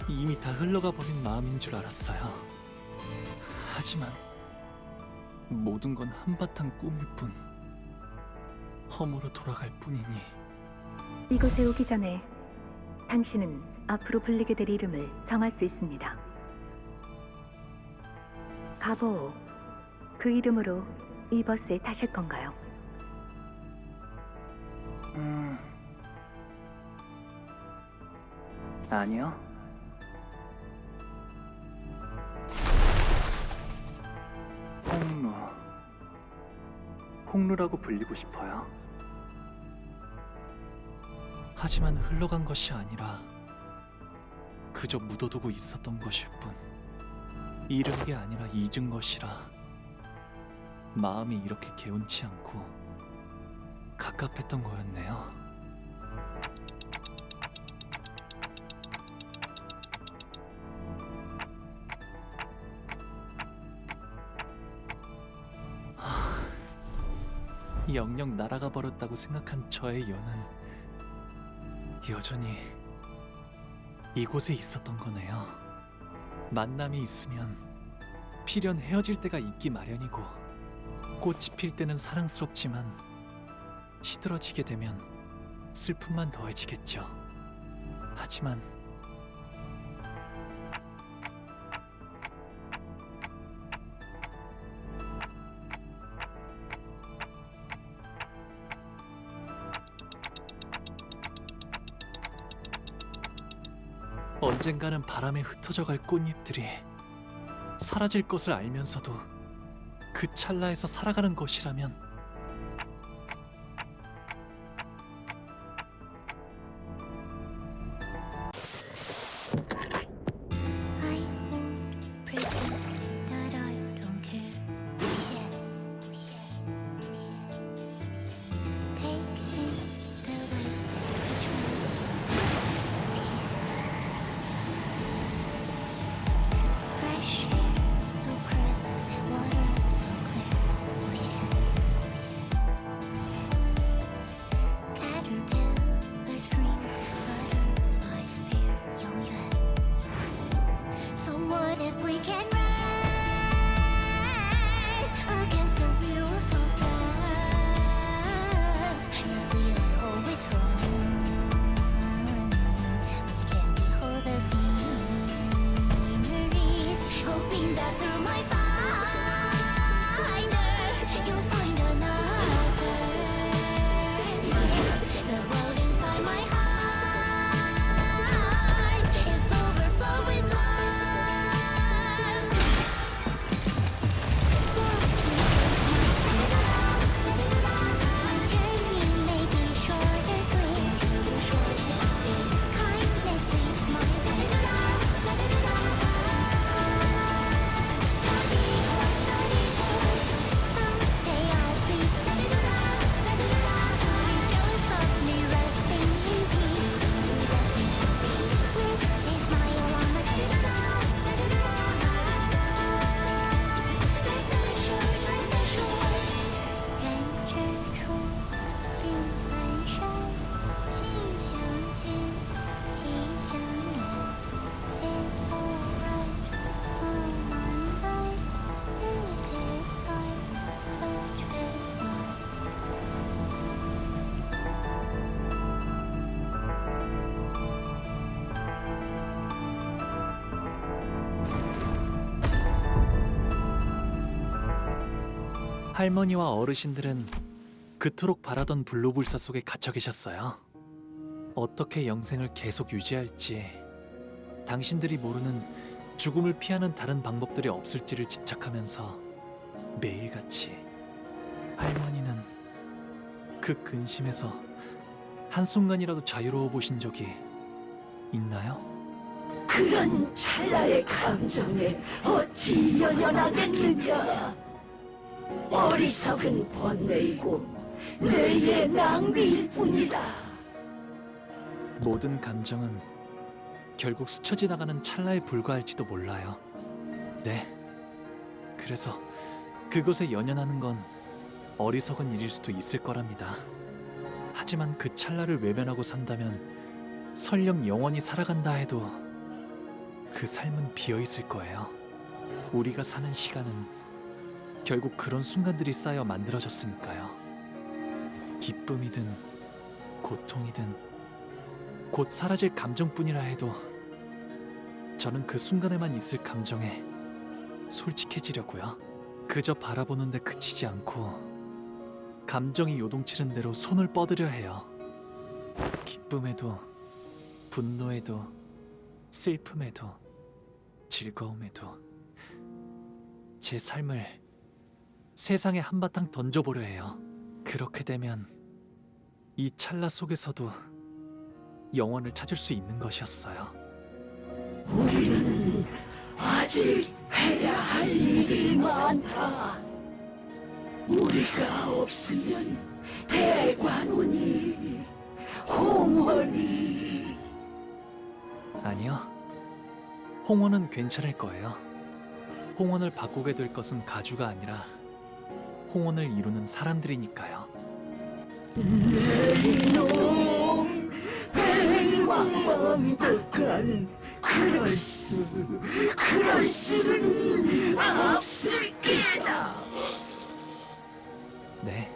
이미 다 흘러가 버린 마음인 줄 알았어요. 하지만 모든 건 한바탕 꿈일 뿐, 허무로 돌아갈 뿐이니. 이곳에 오기 전에 당신은 앞으로 불리게 될 이름을 정할 수 있습니다. 가보오, 그 이름으로 이 버스에 타실 건가요? 아니요. 홍루라고 불리고 싶어요. 하지만 흘러간 것이 아니라 그저 묻어두고 있었던 것일 뿐, 잃은 게 아니라 잊은 것이라 마음이 이렇게 개운치 않고 갑갑했던 거였네요. 영영 날아가 버렸다고 생각한 저의 연은 여전히 이곳에 있었던 거네요. 만남이 있으면 필연 헤어질 때가 있기 마련이고, 꽃이 필 때는 사랑스럽지만 시들어지게 되면 슬픔만 더해지겠죠. 하지만 언젠가는 바람에 흩어져 갈 꽃잎들이 사라질 것을 알면서도 그 찰나에서 살아가는 것이라면, I won't pretend that I don't care. Taking the way fresh air, so crisp, water so clear. Caterpillars dream, butterflies fear. 永远。So what if we can rise against the wheels of death? If we are always wrong, we can behold the sceneries, hoping that through my finder you'll find another. The world inside my heart is overflow with love. My journey may be short and sweet, short and sweet. Kindness leads my way. Someday I'll be just softly resting in peace. With a smile on my face. Rest assured,人之初，性本善，性相近，习相远。It's alright, move on right. It is time, such is life. 할머니와 어르신들은 그토록 바라던 블루불사 속에 갇혀 계셨어요. 어떻게 영생을 계속 유지할지, 당신들이 모르는 죽음을 피하는 다른 방법들이 없을지를 집착하면서 매일같이 할머니는 그 근심에서 한순간이라도 자유로워 보신 적이 있나요? 그런 찰나의 감정에 어찌 연연하겠느냐. 어리석은 번뇌이고 내의 낭비일 뿐이다. 모든 감정은 결국 스쳐 지나가는 찰나에 불과할지도 몰라요. 네, 그래서 그것에 연연하는 건 어리석은 일일 수도 있을 거랍니다. 하지만 그 찰나를 외면하고 산다면 설령 영원히 살아간다 해도 그 삶은 비어 있을 거예요. 우리가 사는 시간은 결국 그런 순간들이 쌓여 만들어졌으니까요. 기쁨이든 고통이든 곧 사라질 감정뿐이라 해도 저는 그 순간에만 있을 감정에 솔직해지려고요. 그저 바라보는데 그치지 않고 감정이 요동치는 대로 손을 뻗으려 해요. 기쁨에도 분노에도 슬픔에도 즐거움에도 제 삶을 세상에 한바탕 던져보려 해요. 그렇게 되면 이 찰나 속에서도 영원을 찾을 수 있는 것이었어요. 우리는 아직 해야 할 일이 많다. 우리가 없으면 대관원이, 홍원이. 아니요. 홍원은 괜찮을 거예요. 홍원을 바꾸게 될 것은 가주가 아니라 홍원을 이루는 사람들이니까요. 내 이놈, 배왕왕덕한 그럴 수는 없을 게다. 네.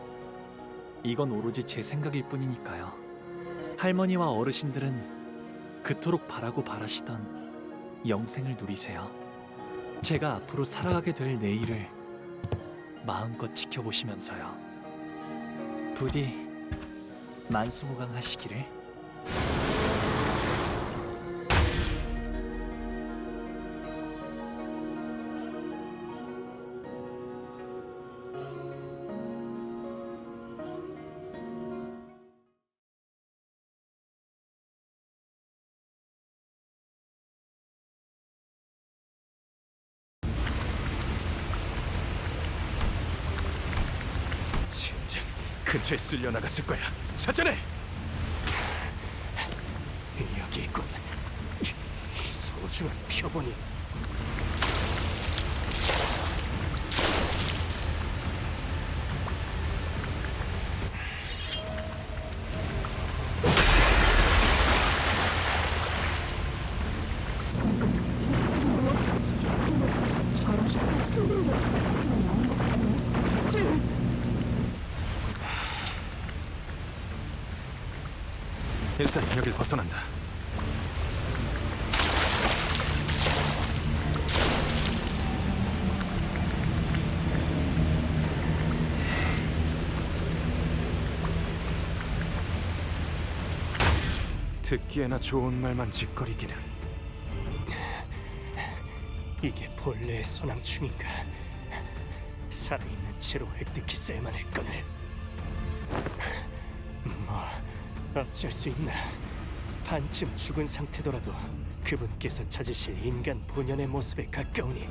이건 오로지 제 생각일 뿐이니까요. 할머니와 어르신들은 그토록 바라고 바라시던 영생을 누리세요. 제가 앞으로 살아가게 될 내일을 마음껏 지켜보시면서요. 부디 만수무강하시기를. 진작 근처에 쓸려 나갔을 거야. 찾아내. 여기 있군. 소중한 표본이. 일단 여길 벗어난다. 듣기에나 좋은 말만 짓거리기는. 이게 본래의 선왕충인가? 살아있는 채로 획득했어야만 했거늘. 뭐 어쩔 수 있나. 반쯤 죽은 상태더라도 그분께서 찾으실 인간 본연의 모습에 가까우니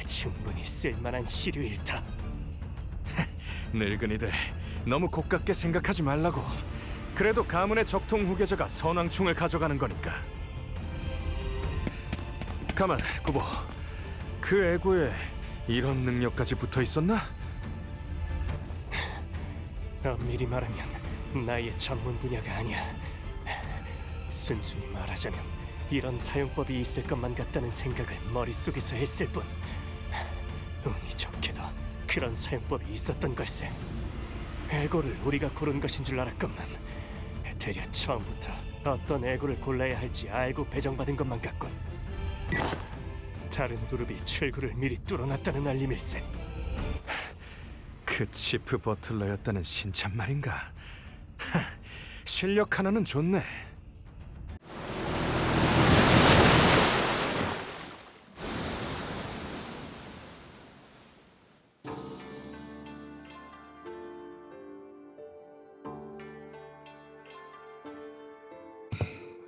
충분히 쓸만한 시류일 터. 늙은이들 너무 고깝게 생각하지 말라고. 그래도 가문의 적통 후계자가 선왕충을 가져가는 거니까. 가만, 구보. 그 애고에 이런 능력까지 붙어 있었나? 엄밀히 말하면 나의 전문 분야가 아니야. 순순히 말하자면 이런 사용법이 있을 것만 같다는 생각을 머릿속에서 했을 뿐. 운이 좋게도 그런 사용법이 있었던 걸세. 애고를 우리가 고른 것인 줄 알았건만 되려 처음부터 어떤 애고를 골라야 할지 알고 배정받은 것만 같군. 다른 그룹이 출구를 미리 뚫어놨다는 알림일세. 그 치프 버틀러였다는 신참말인가? 실력 하나는 좋네.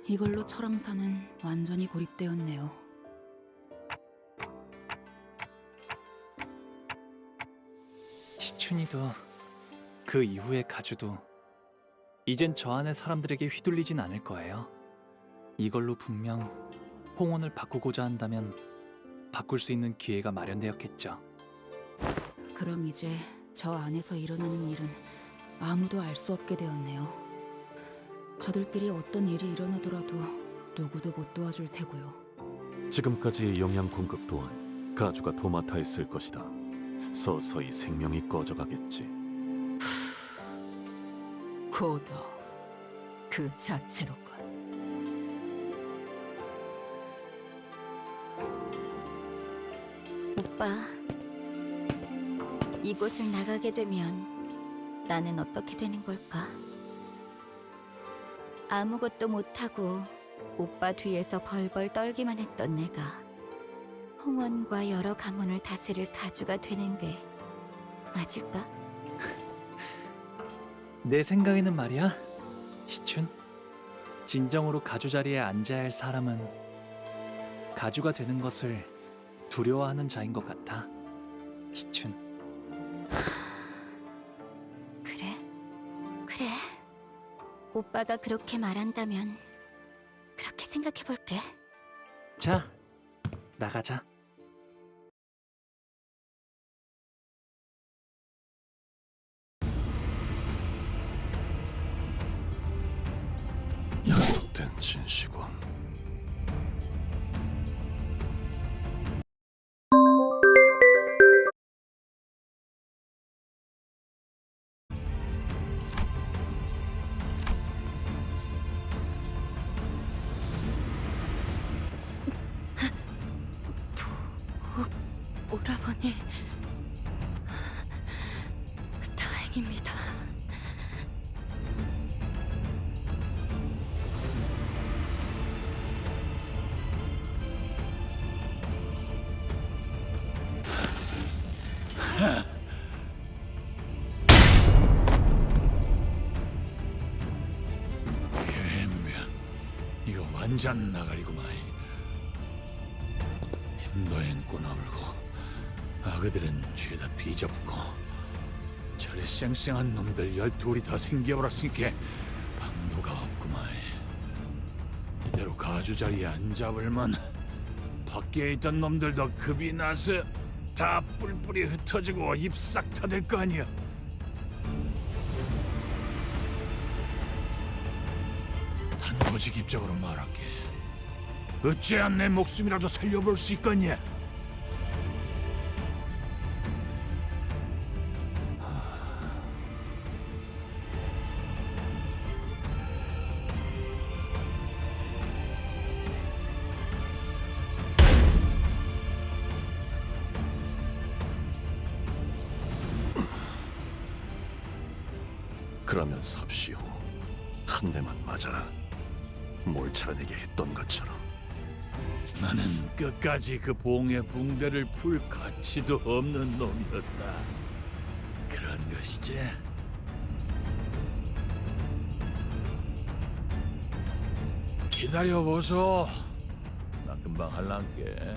이걸로 철암사는 완전히 고립되었네요. 시춘이도 그 이후의 가주도 이젠 저 안의 사람들에게 휘둘리진 않을 거예요. 이걸로 분명 홍원을 바꾸고자 한다면 바꿀 수 있는 기회가 마련되었겠죠. 그럼 이제 저 안에서 일어나는 일은 아무도 알 수 없게 되었네요. 저들끼리 어떤 일이 일어나더라도 누구도 못 도와줄 테고요. 지금까지의 영양 공급 또한 가주가 도맡아 했을 것이다. 서서히 생명이 꺼져가겠지. 고도 그 자체로군. 오빠, 이곳을 나가게 되면 나는 어떻게 되는 걸까? 아무것도 못하고 오빠 뒤에서 벌벌 떨기만 했던 내가 홍원과 여러 가문을 다스릴 가주가 되는 게 맞을까? 내 생각에는 말이야, 시춘. 진정으로 가주 자리에 앉아야 할 사람은 가주가 되는 것을 두려워하는 자인 것 같아, 시춘. 그래. 오빠가 그렇게 말한다면 그렇게 생각해 볼게. 자, 나가자. 약속된 진시군. 오라버니, 다행입니다. 이거 완전 나가리구만. 힘도 앵꼬 나물고 아그들은 죄다 비접고 저리 쌩쌩한 놈들 12이 다 생겨버렸으니까 방도가 없구만. 이대로 가주 자리에 앉아불면 밖에 있던 놈들도 급이 나서 다 뿔뿔이 흩어지고 입 싹 터질 거 아니야. 단도직입적으로 말할게. 어찌야 내 목숨이라도 살려볼 수 있겠냐? 그러면 삽시오. 한 대만 맞아라. 몰차라에게 했던 것처럼. 나는 끝까지 그 봉의 붕대를 풀 가치도 없는 놈이었다. 그런 것이지. 기다려보소. 나 금방 할란게.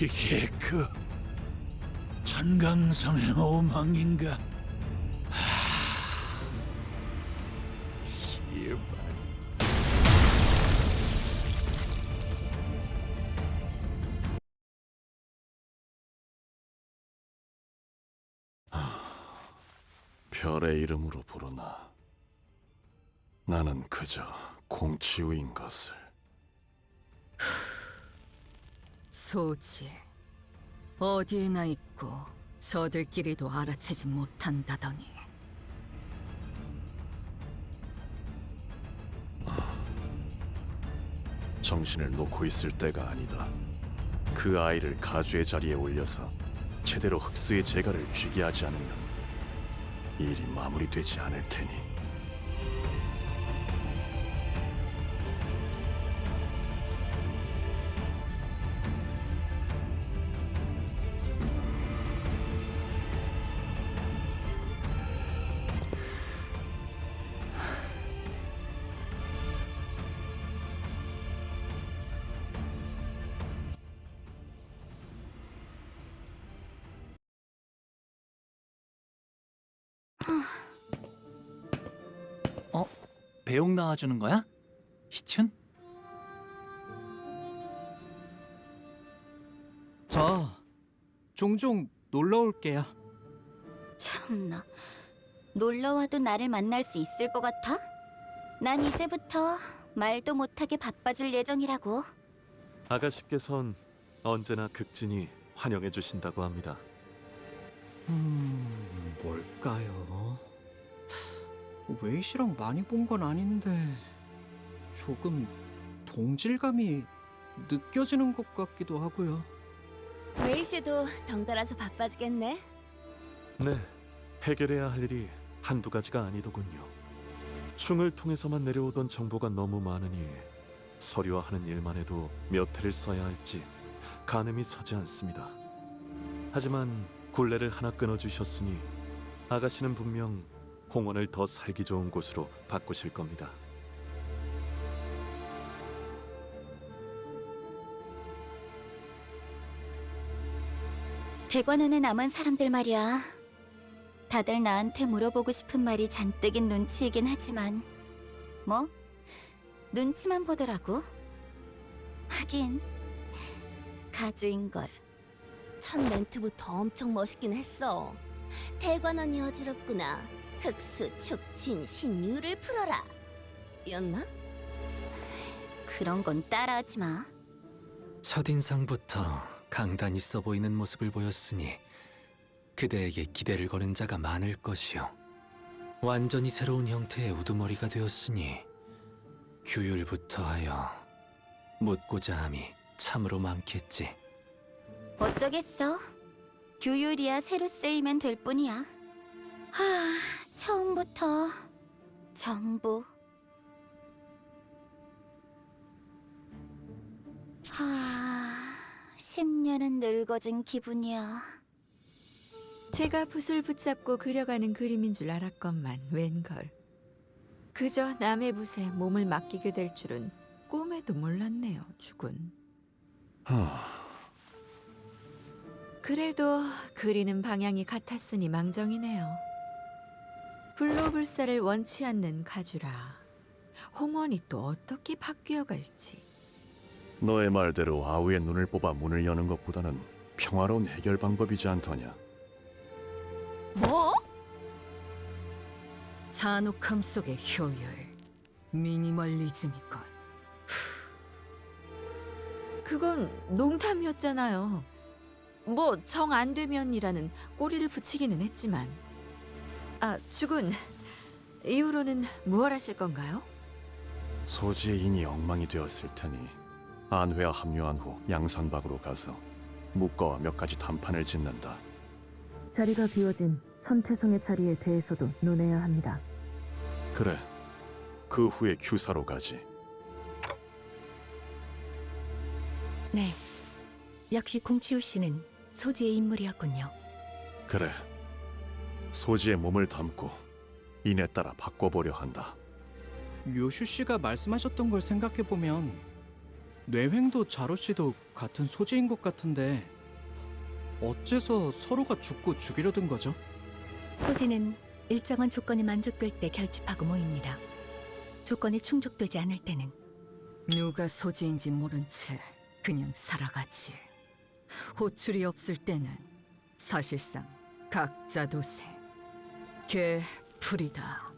이게 그 천강성의 오망인가? 씨발. 별의 이름으로 부르나. 나는 그저 공치우인 것을. 소지, 어디에나 있고 저들끼리도 알아채지 못한다더니. 정신을 놓고 있을 때가 아니다. 그 아이를 가주의 자리에 올려서 제대로 흑수의 재갈을 쥐게 하지 않으면 일이 마무리되지 않을 테니. 배옥 나와주는 거야? 희춘? 저 종종 놀러 올게요. 참나, 놀러와도 나를 만날 수 있을 것 같아? 난 이제부터 말도 못하게 바빠질 예정이라고. 아가씨께선 언제나 극진히 환영해 주신다고 합니다. 뭘까요? 웨이시랑 많이 본 건 아닌데 조금 동질감이 느껴지는 것 같기도 하고요. 웨이 씨도 덩달아서 바빠지겠네. 네, 해결해야 할 일이 한두 가지가 아니더군요. 충을 통해서만 내려오던 정보가 너무 많으니 서류화하는 일만 해도 몇 회를 써야 할지 가늠이 서지 않습니다. 하지만 굴레를 하나 끊어주셨으니 아가씨는 분명 홍원을 더 살기 좋은 곳으로 바꾸실 겁니다. 대관원에 남은 사람들 말이야. 다들 나한테 물어보고 싶은 말이 잔뜩인 눈치이긴 하지만 뭐 눈치만 보더라고. 하긴 가주인걸. 첫 멘트부터 엄청 멋있긴 했어. 대관원이 어지럽구나. 흑수, 축진, 신유를 풀어라 였나? 그런 건 따라하지 마. 첫인상부터 강단 있어 보이는 모습을 보였으니 그대에게 기대를 거는 자가 많을 것이요. 완전히 새로운 형태의 우두머리가 되었으니 규율부터 하여 묻고자 함이 참으로 많겠지. 어쩌겠어. 규율이야 새로 쓰이면 될 뿐이야. 처음부터 전부. 10년은 늙어진 기분이야. 제가 붓을 붙잡고 그려가는 그림인 줄 알았건만 웬걸. 그저 남의 붓에 몸을 맡기게 될 줄은 꿈에도 몰랐네요, 주군. 그래도 그리는 방향이 같았으니 망정이네요. 불로불사를 원치 않는 가주라. 홍원이 또 어떻게 바뀌어갈지. 너의 말대로 아우의 눈을 뽑아 문을 여는 것보다는 평화로운 해결 방법이지 않더냐. 뭐? 잔혹함 속의 효율, 미니멀리즘이건. 그건 농담이었잖아요. 뭐 정 안 되면이라는 꼬리를 붙이기는 했지만. 주군, 이후로는 무얼 하실 건가요? 소지의 인이 엉망이 되었을 테니 안회와 합류한 후 양산박으로 가서 묵과와 몇 가지 단판을 짓는다. 자리가 비워진 선태성의 자리에 대해서도 논해야 합니다. 그래, 그 후에 규사로 가지. 네, 역시 공치우 씨는 소지의 인물이었군요. 그래, 소지의 몸을 담고 인에 따라 바꿔보려 한다. 료슈 씨가 말씀하셨던 걸 생각해 보면 뇌횡도 자로 씨도 같은 소재인 것 같은데 어째서 서로가 죽고 죽이려던 거죠? 소지는 일정한 조건이 만족될 때 결집하고 모입니다. 조건이 충족되지 않을 때는 누가 소지인지 모른 채 그냥 살아가지. 호출이 없을 때는 사실상 각자 도세. 개풀이다.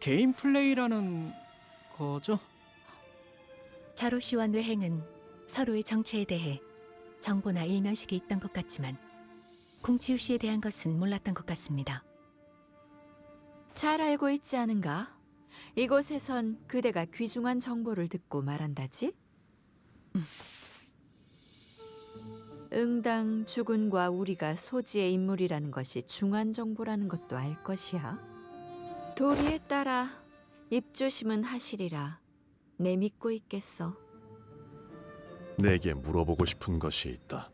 개인 플레이라는 거죠? 자로 씨와 뇌행은 서로의 정체에 대해 정보나 일면식이 있던 것 같지만 공치우 씨에 대한 것은 몰랐던 것 같습니다. 잘 알고 있지 않은가? 이곳에선 그대가 귀중한 정보를 듣고 말한다지? 응당 주군과 우리가 소지의 인물이라는 것이 중한 정보라는 것도 알 것이야. 도리에 따라 입조심은 하시리라. 내 믿고 있겠어. 내게 물어보고 싶은 것이 있다.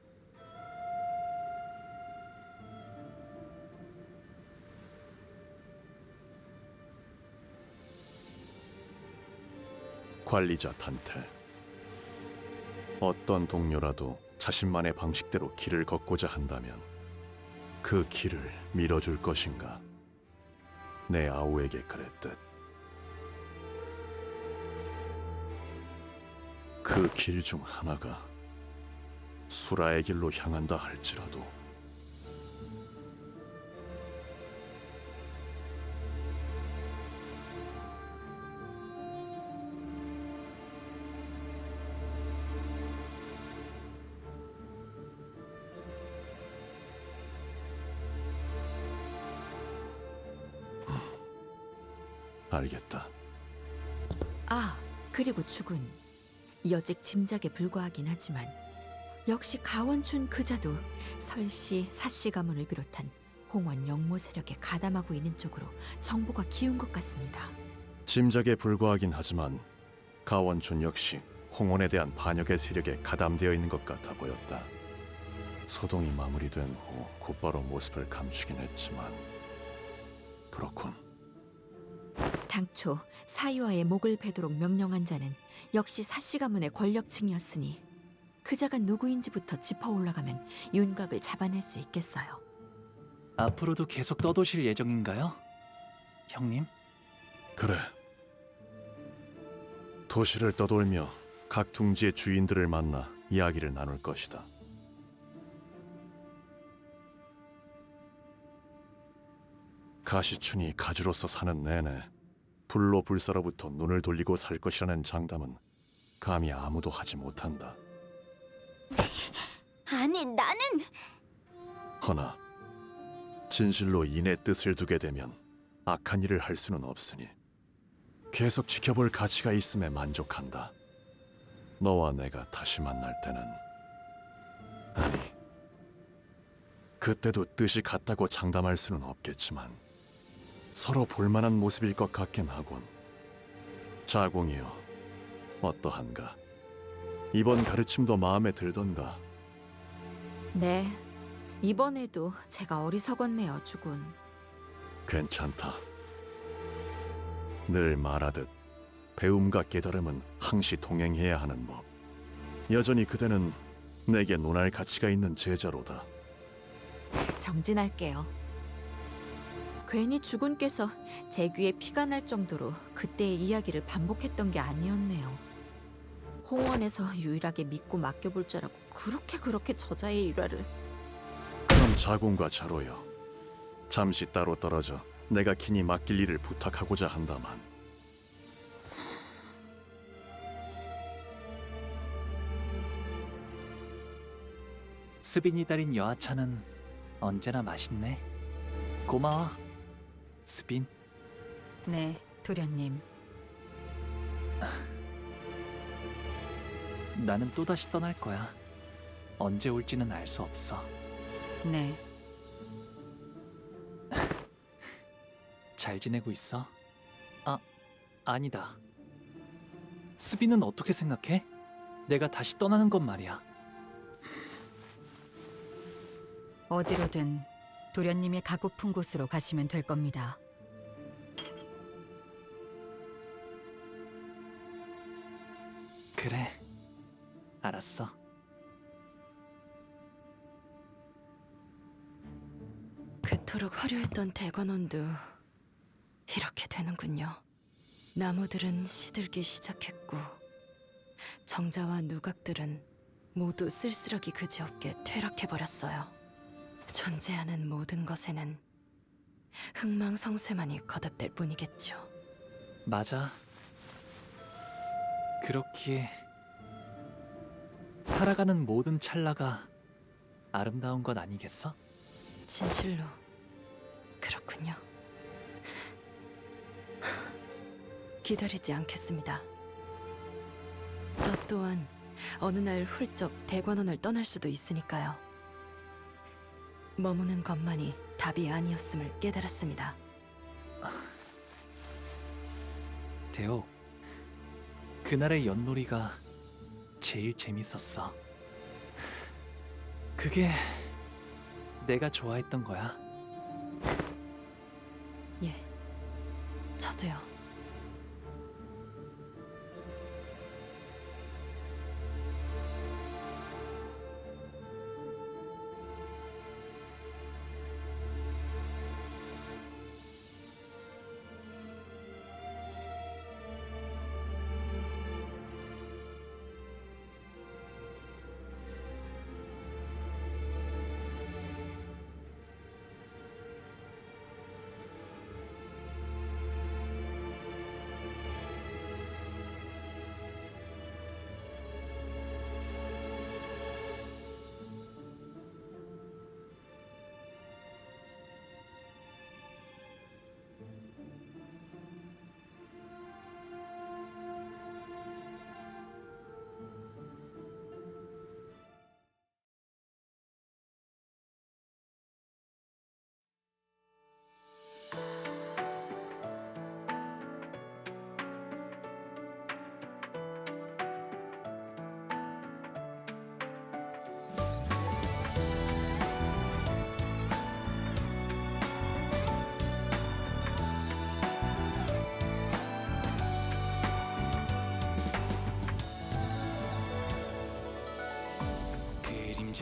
관리자 단테. 어떤 동료라도 자신만의 방식대로 길을 걷고자 한다면 그 길을 밀어줄 것인가? 내 아우에게 그랬듯. 그 길 중 하나가 수라의 길로 향한다 할지라도 알겠다. 아, 그리고 죽은 여직 짐작에 불과하긴 하지만 역시 가원춘 그자도 설씨, 사씨 가문을 비롯한 홍원 영모 세력에 가담하고 있는 쪽으로 정보가 기운 것 같습니다. 짐작에 불과하긴 하지만 가원춘 역시 홍원에 대한 반역의 세력에 가담되어 있는 것 같아 보였다. 소동이 마무리된 후 곧바로 모습을 감추긴 했지만 그렇군. 당초 사유아의 목을 베도록 명령한 자는 역시 사씨 가문의 권력층이었으니 그자가 누구인지부터 짚어 올라가면 윤곽을 잡아낼 수 있겠어요. 앞으로도 계속 떠도실 예정인가요? 형님? 그래. 도시를 떠돌며 각 둥지의 주인들을 만나 이야기를 나눌 것이다. 가시춘이 가주로서 사는 내내 불로 불사로부터 눈을 돌리고 살 것이라는 장담은 감히 아무도 하지 못한다. 아니, 나는... 허나 진실로 인의 뜻을 두게 되면 악한 일을 할 수는 없으니 계속 지켜볼 가치가 있음에 만족한다. 너와 내가 다시 만날 때는 아니 그때도 뜻이 같다고 장담할 수는 없겠지만 서로 볼만한 모습일 것 같긴 하군. 자공이여, 어떠한가? 이번 가르침도 마음에 들던가? 네, 이번에도 제가 어리석었네요, 주군. 괜찮다. 늘 말하듯 배움과 깨달음은 항시 동행해야 하는 법. 여전히 그대는 내게 논할 가치가 있는 제자로다. 정진할게요. 괜히 주군께서 제 귀에 피가 날 정도로 그때의 이야기를 반복했던 게 아니었네요. 홍원에서 유일하게 믿고 맡겨볼 자라고 그렇게 저자의 일화를. 그럼 자공과 자로여, 잠시 따로 떨어져 내가 긴히 맡길 일을 부탁하고자 한다만. 스빈이 달인 여하차는 언제나 맛있네. 고마워, 스빈. 네, 도련님. 나는 또다시 떠날 거야. 언제 올지는 알 수 없어. 네. 잘 지내고 있어? 아니다. 스빈은 어떻게 생각해? 내가 다시 떠나는 건 말이야. 어디로든 도련님이 가고픈 곳으로 가시면 될 겁니다. 그래, 알았어. 그토록 화려했던 대관원도 이렇게 되는군요. 나무들은 시들기 시작했고 정자와 누각들은 모두 쓸쓸하기 그지없게 퇴락해버렸어요. 존재하는 모든 것에는 흥망성쇠만이 거듭될 뿐이겠죠. 맞아. 그렇기에 살아가는 모든 찰나가 아름다운 것 아니겠어? 진실로 그렇군요. 기다리지 않겠습니다. 저 또한 어느 날 훌쩍 대관원을 떠날 수도 있으니까요. 머무는 것만이 답이 아니었음을 깨달았습니다. 대호, 그날의 연놀이가 제일 재밌었어. 그게 내가 좋아했던 거야. 예, 저도요.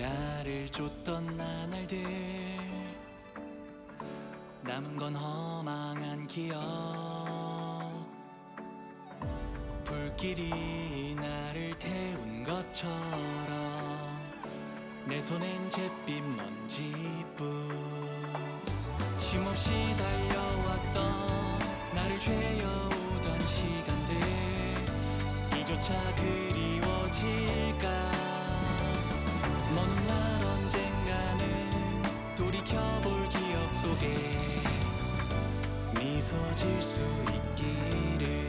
그림자를 쫓던 나날들 남은 건 허망한 기억 불길이 나를 태운 것처럼 내 손엔 잿빛 먼지뿐 쉼없이 달려왔던 나를 죄어오던 시간들 이조차 그리워질까 먼 날 언젠가는 돌이켜볼 기억 속에 미소 질 수 있기를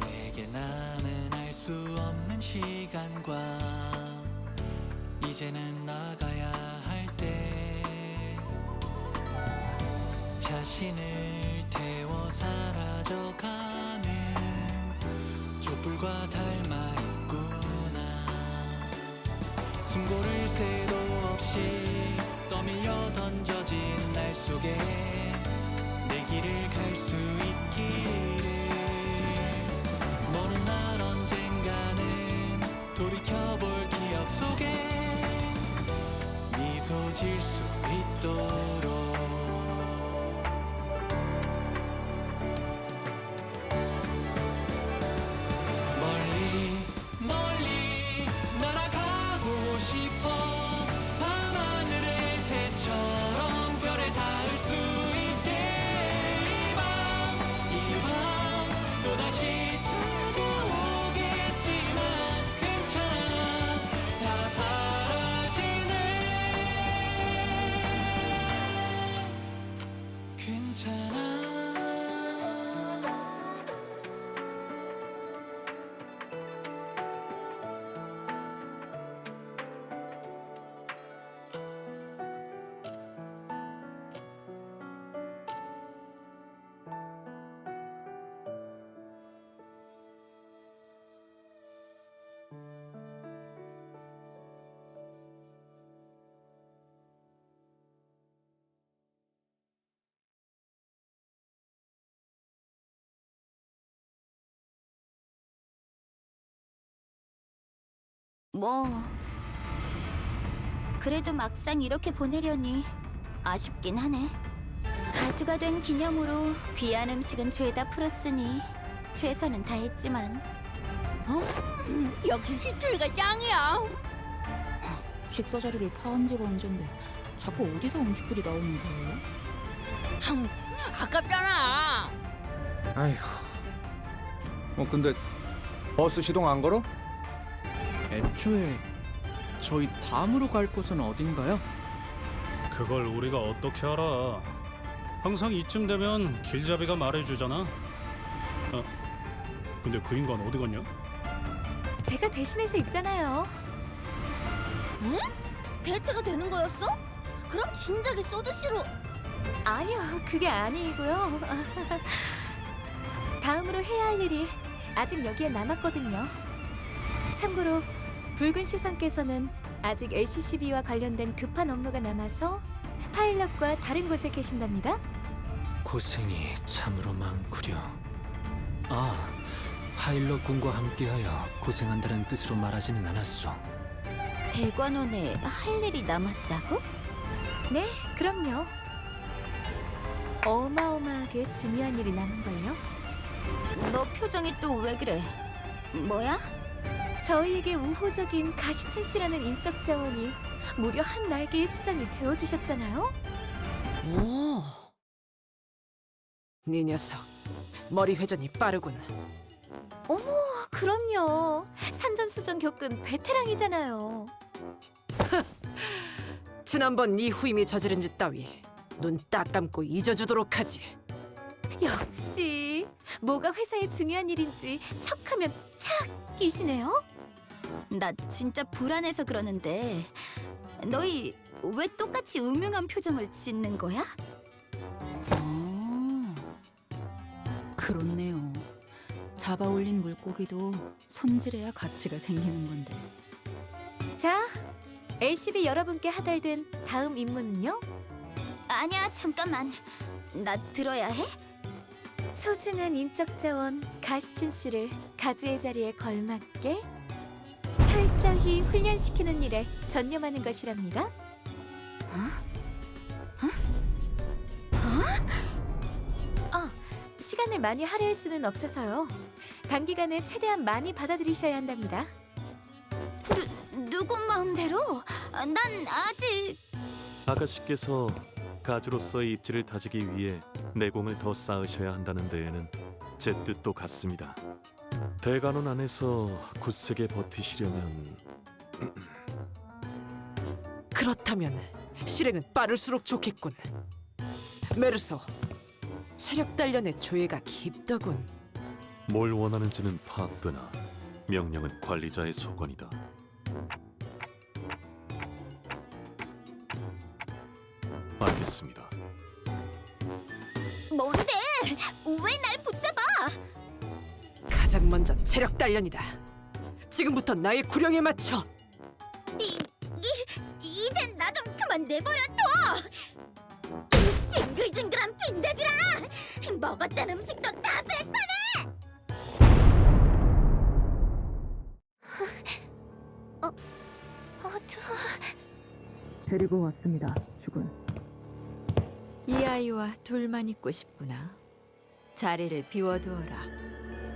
내게 남은 알 수 없는 시간과 이제는 나가야 할 때 자신을 태워 사라져가는 촛불과 닮아 있구나 숨고를 새도 없이 떠밀려 던져진 날 속에 내 길을 갈 수 있기를 먼 날 언젠가는 돌이켜볼 기억 속에 미소 질 수 있도록 멀리 멀리 날아가고 싶어 밤하늘의 새처럼 별에 닿을 수 있게 이 밤 또다시 찾아오겠지만 괜찮아 다 사라지네 괜찮아 뭐 그래도 막상 이렇게 보내려니 아쉽긴 하네. 가주가 된 기념으로 귀한 음식은 죄다 풀었으니 최선은 다했지만 역시 시추이가 짱이야. 식사 자리를 파한 지가 언젠데 자꾸 어디서 음식들이 나오는 거예요? 아깝잖아. 아이고. 근데 버스 시동 안 걸어? 애초에 저희 다음으로 갈 곳은 어딘가요? 그걸 우리가 어떻게 알아? 항상 이쯤 되면 길잡이가 말해주잖아. 근데 그 인간 어디 갔냐? 제가 대신해서 있잖아요. 응? 대체가 되는 거였어? 그럼 진작에 쏘드시로... 아니요, 그게 아니고요. 다음으로 해야 할 일이 아직 여기에 남았거든요. 참고로 붉은 시선께서는 아직 LCCB와 관련된 급한 업무가 남아서 파일럿과 다른 곳에 계신답니다. 고생이 참으로 많구려. 아, 파일럿군과 함께하여 고생한다는 뜻으로 말하지는 않았소. 대관원에 할 일이 남았다고? 네, 그럼요. 어마어마하게 중요한 일이 남은걸요. 너 표정이 또 왜 그래? 뭐야? 저희에게 우호적인 가시춘 씨라는 인적 자원이 무려 한 날개의 수장이 되어주셨잖아요. 오, 네 녀석 머리 회전이 빠르군. 어머, 그럼요. 산전수전 겪은 베테랑이잖아요. 지난번 네 후임이 저지른 짓 따위 눈 딱 감고 잊어주도록 하지. 역시 뭐가 회사에 중요한 일인지 척하면 착이시네요. 나 진짜 불안해서 그러는데 너희 왜 똑같이 음흉한 표정을 짓는 거야? 그렇네요. 잡아 올린 물고기도 손질해야 가치가 생기는 건데. 자, LCB 여러분께 하달된 다음 임무는요? 아니야, 잠깐만. 나 들어야 해? 소중한 인적 자원 가시춘 씨를 가주의 자리에 걸맞게 철저히 훈련시키는 일에 전념하는 것이랍니다. 시간을 많이 할애할 수는 없어서요. 단기간에 최대한 많이 받아들이셔야 한답니다. 누구 마음대로? 난 아직... 아가씨께서 가주로서의 입지를 다지기 위해 내공을 더 쌓으셔야 한다는 데에는 제 뜻도 같습니다. 대관원 안에서 굳세게 버티시려면 그렇다면 실행은 빠를수록 좋겠군. 메르소, 체력 단련의 조예가 깊더군. 뭘 원하는지는 파악되나 명령은 관리자의 소관이다. 알겠습니다. 뭔데? 왜 날 붙잡아? 가장 먼저 체력 단련이다. 지금부터 나의 구령에 맞춰. 이젠 나 좀 그만 내버려둬! 이 징글징글한 빈대들아! 먹었던 음식도 다 뱉어내! 어두워... 데리고 왔습니다, 주군. 이 아이와 둘만 있고 싶구나. 자리를 비워두어라.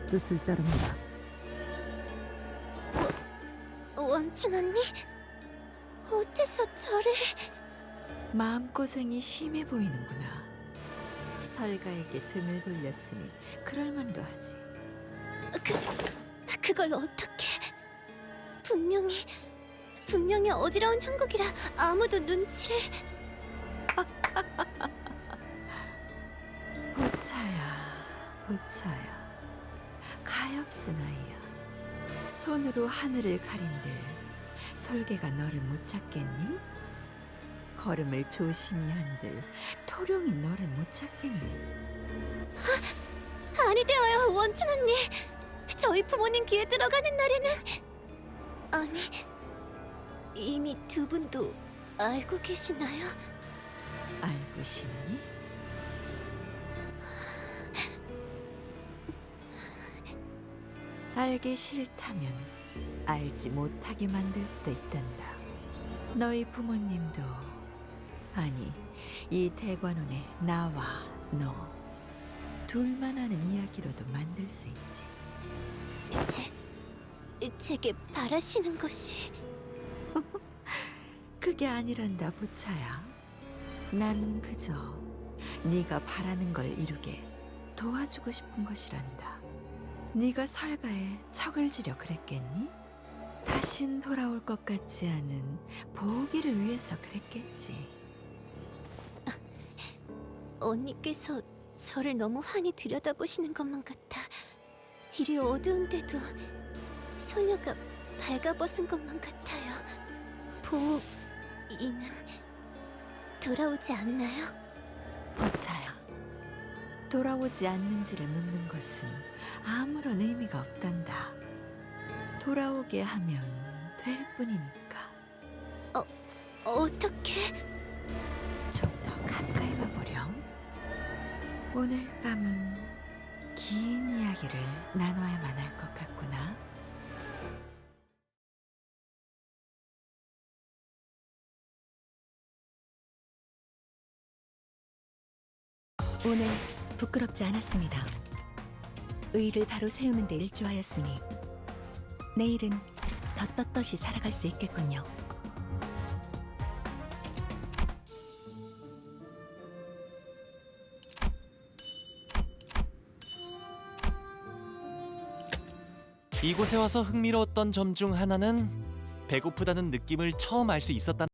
뜻을 따릅니다. 원춘 언니? 어째서 저를... 마음고생이 심해 보이는구나. 설가에게 등을 돌렸으니 그럴 만도 하지. 그걸 어떻게... 분명히 어지러운 형국이라 아무도 눈치를... 보차야. 가엾은 아이야. 손으로 하늘을 가린들 솔개가 너를 못 찾겠니? 걸음을 조심히 한들 토룡이 너를 못 찾겠니? 아니 되어요, 원춘 언니. 저희 부모님 귀에 들어가는 날에는... 아니, 이미 두 분도 알고 계시나요? 알고 싶니? 알기 싫다면 알지 못하게 만들 수도 있단다. 너희 부모님도, 아니 이 대관원의 나와 너 둘만 아는 이야기로도 만들 수 있지. 제게 바라시는 것이... 그게 아니란다, 보차야. 난 그저 네가 바라는 걸 이루게 도와주고 싶은 것이란다. 네가 설가에 척을 지려 그랬겠니? 다신 돌아올 것 같지 않은 보기를 위해서 그랬겠지. 언니께서 저를 너무 환히 들여다보시는 것만 같아 이리 어두운데도 소녀가 발가벗은 것만 같아요. 보이는 돌아오지 않나요? 보차야, 돌아오지 않는지를 묻는 것은 아무런 의미가 없단다. 돌아오게 하면 될 뿐이니까. 어떻게? 좀 더 가까이 와보렴. 오늘 밤은 긴 이야기를 나눠야만 할 것 같구나. 오늘 부끄럽지 않았습니다. 의의를 바로 세우는 데 일조하였으니 내일은 더 떳떳이 살아갈 수 있겠군요. 이곳에 와서 흥미로웠던 점 중 하나는 배고프다는 느낌을 처음 알 수 있었다는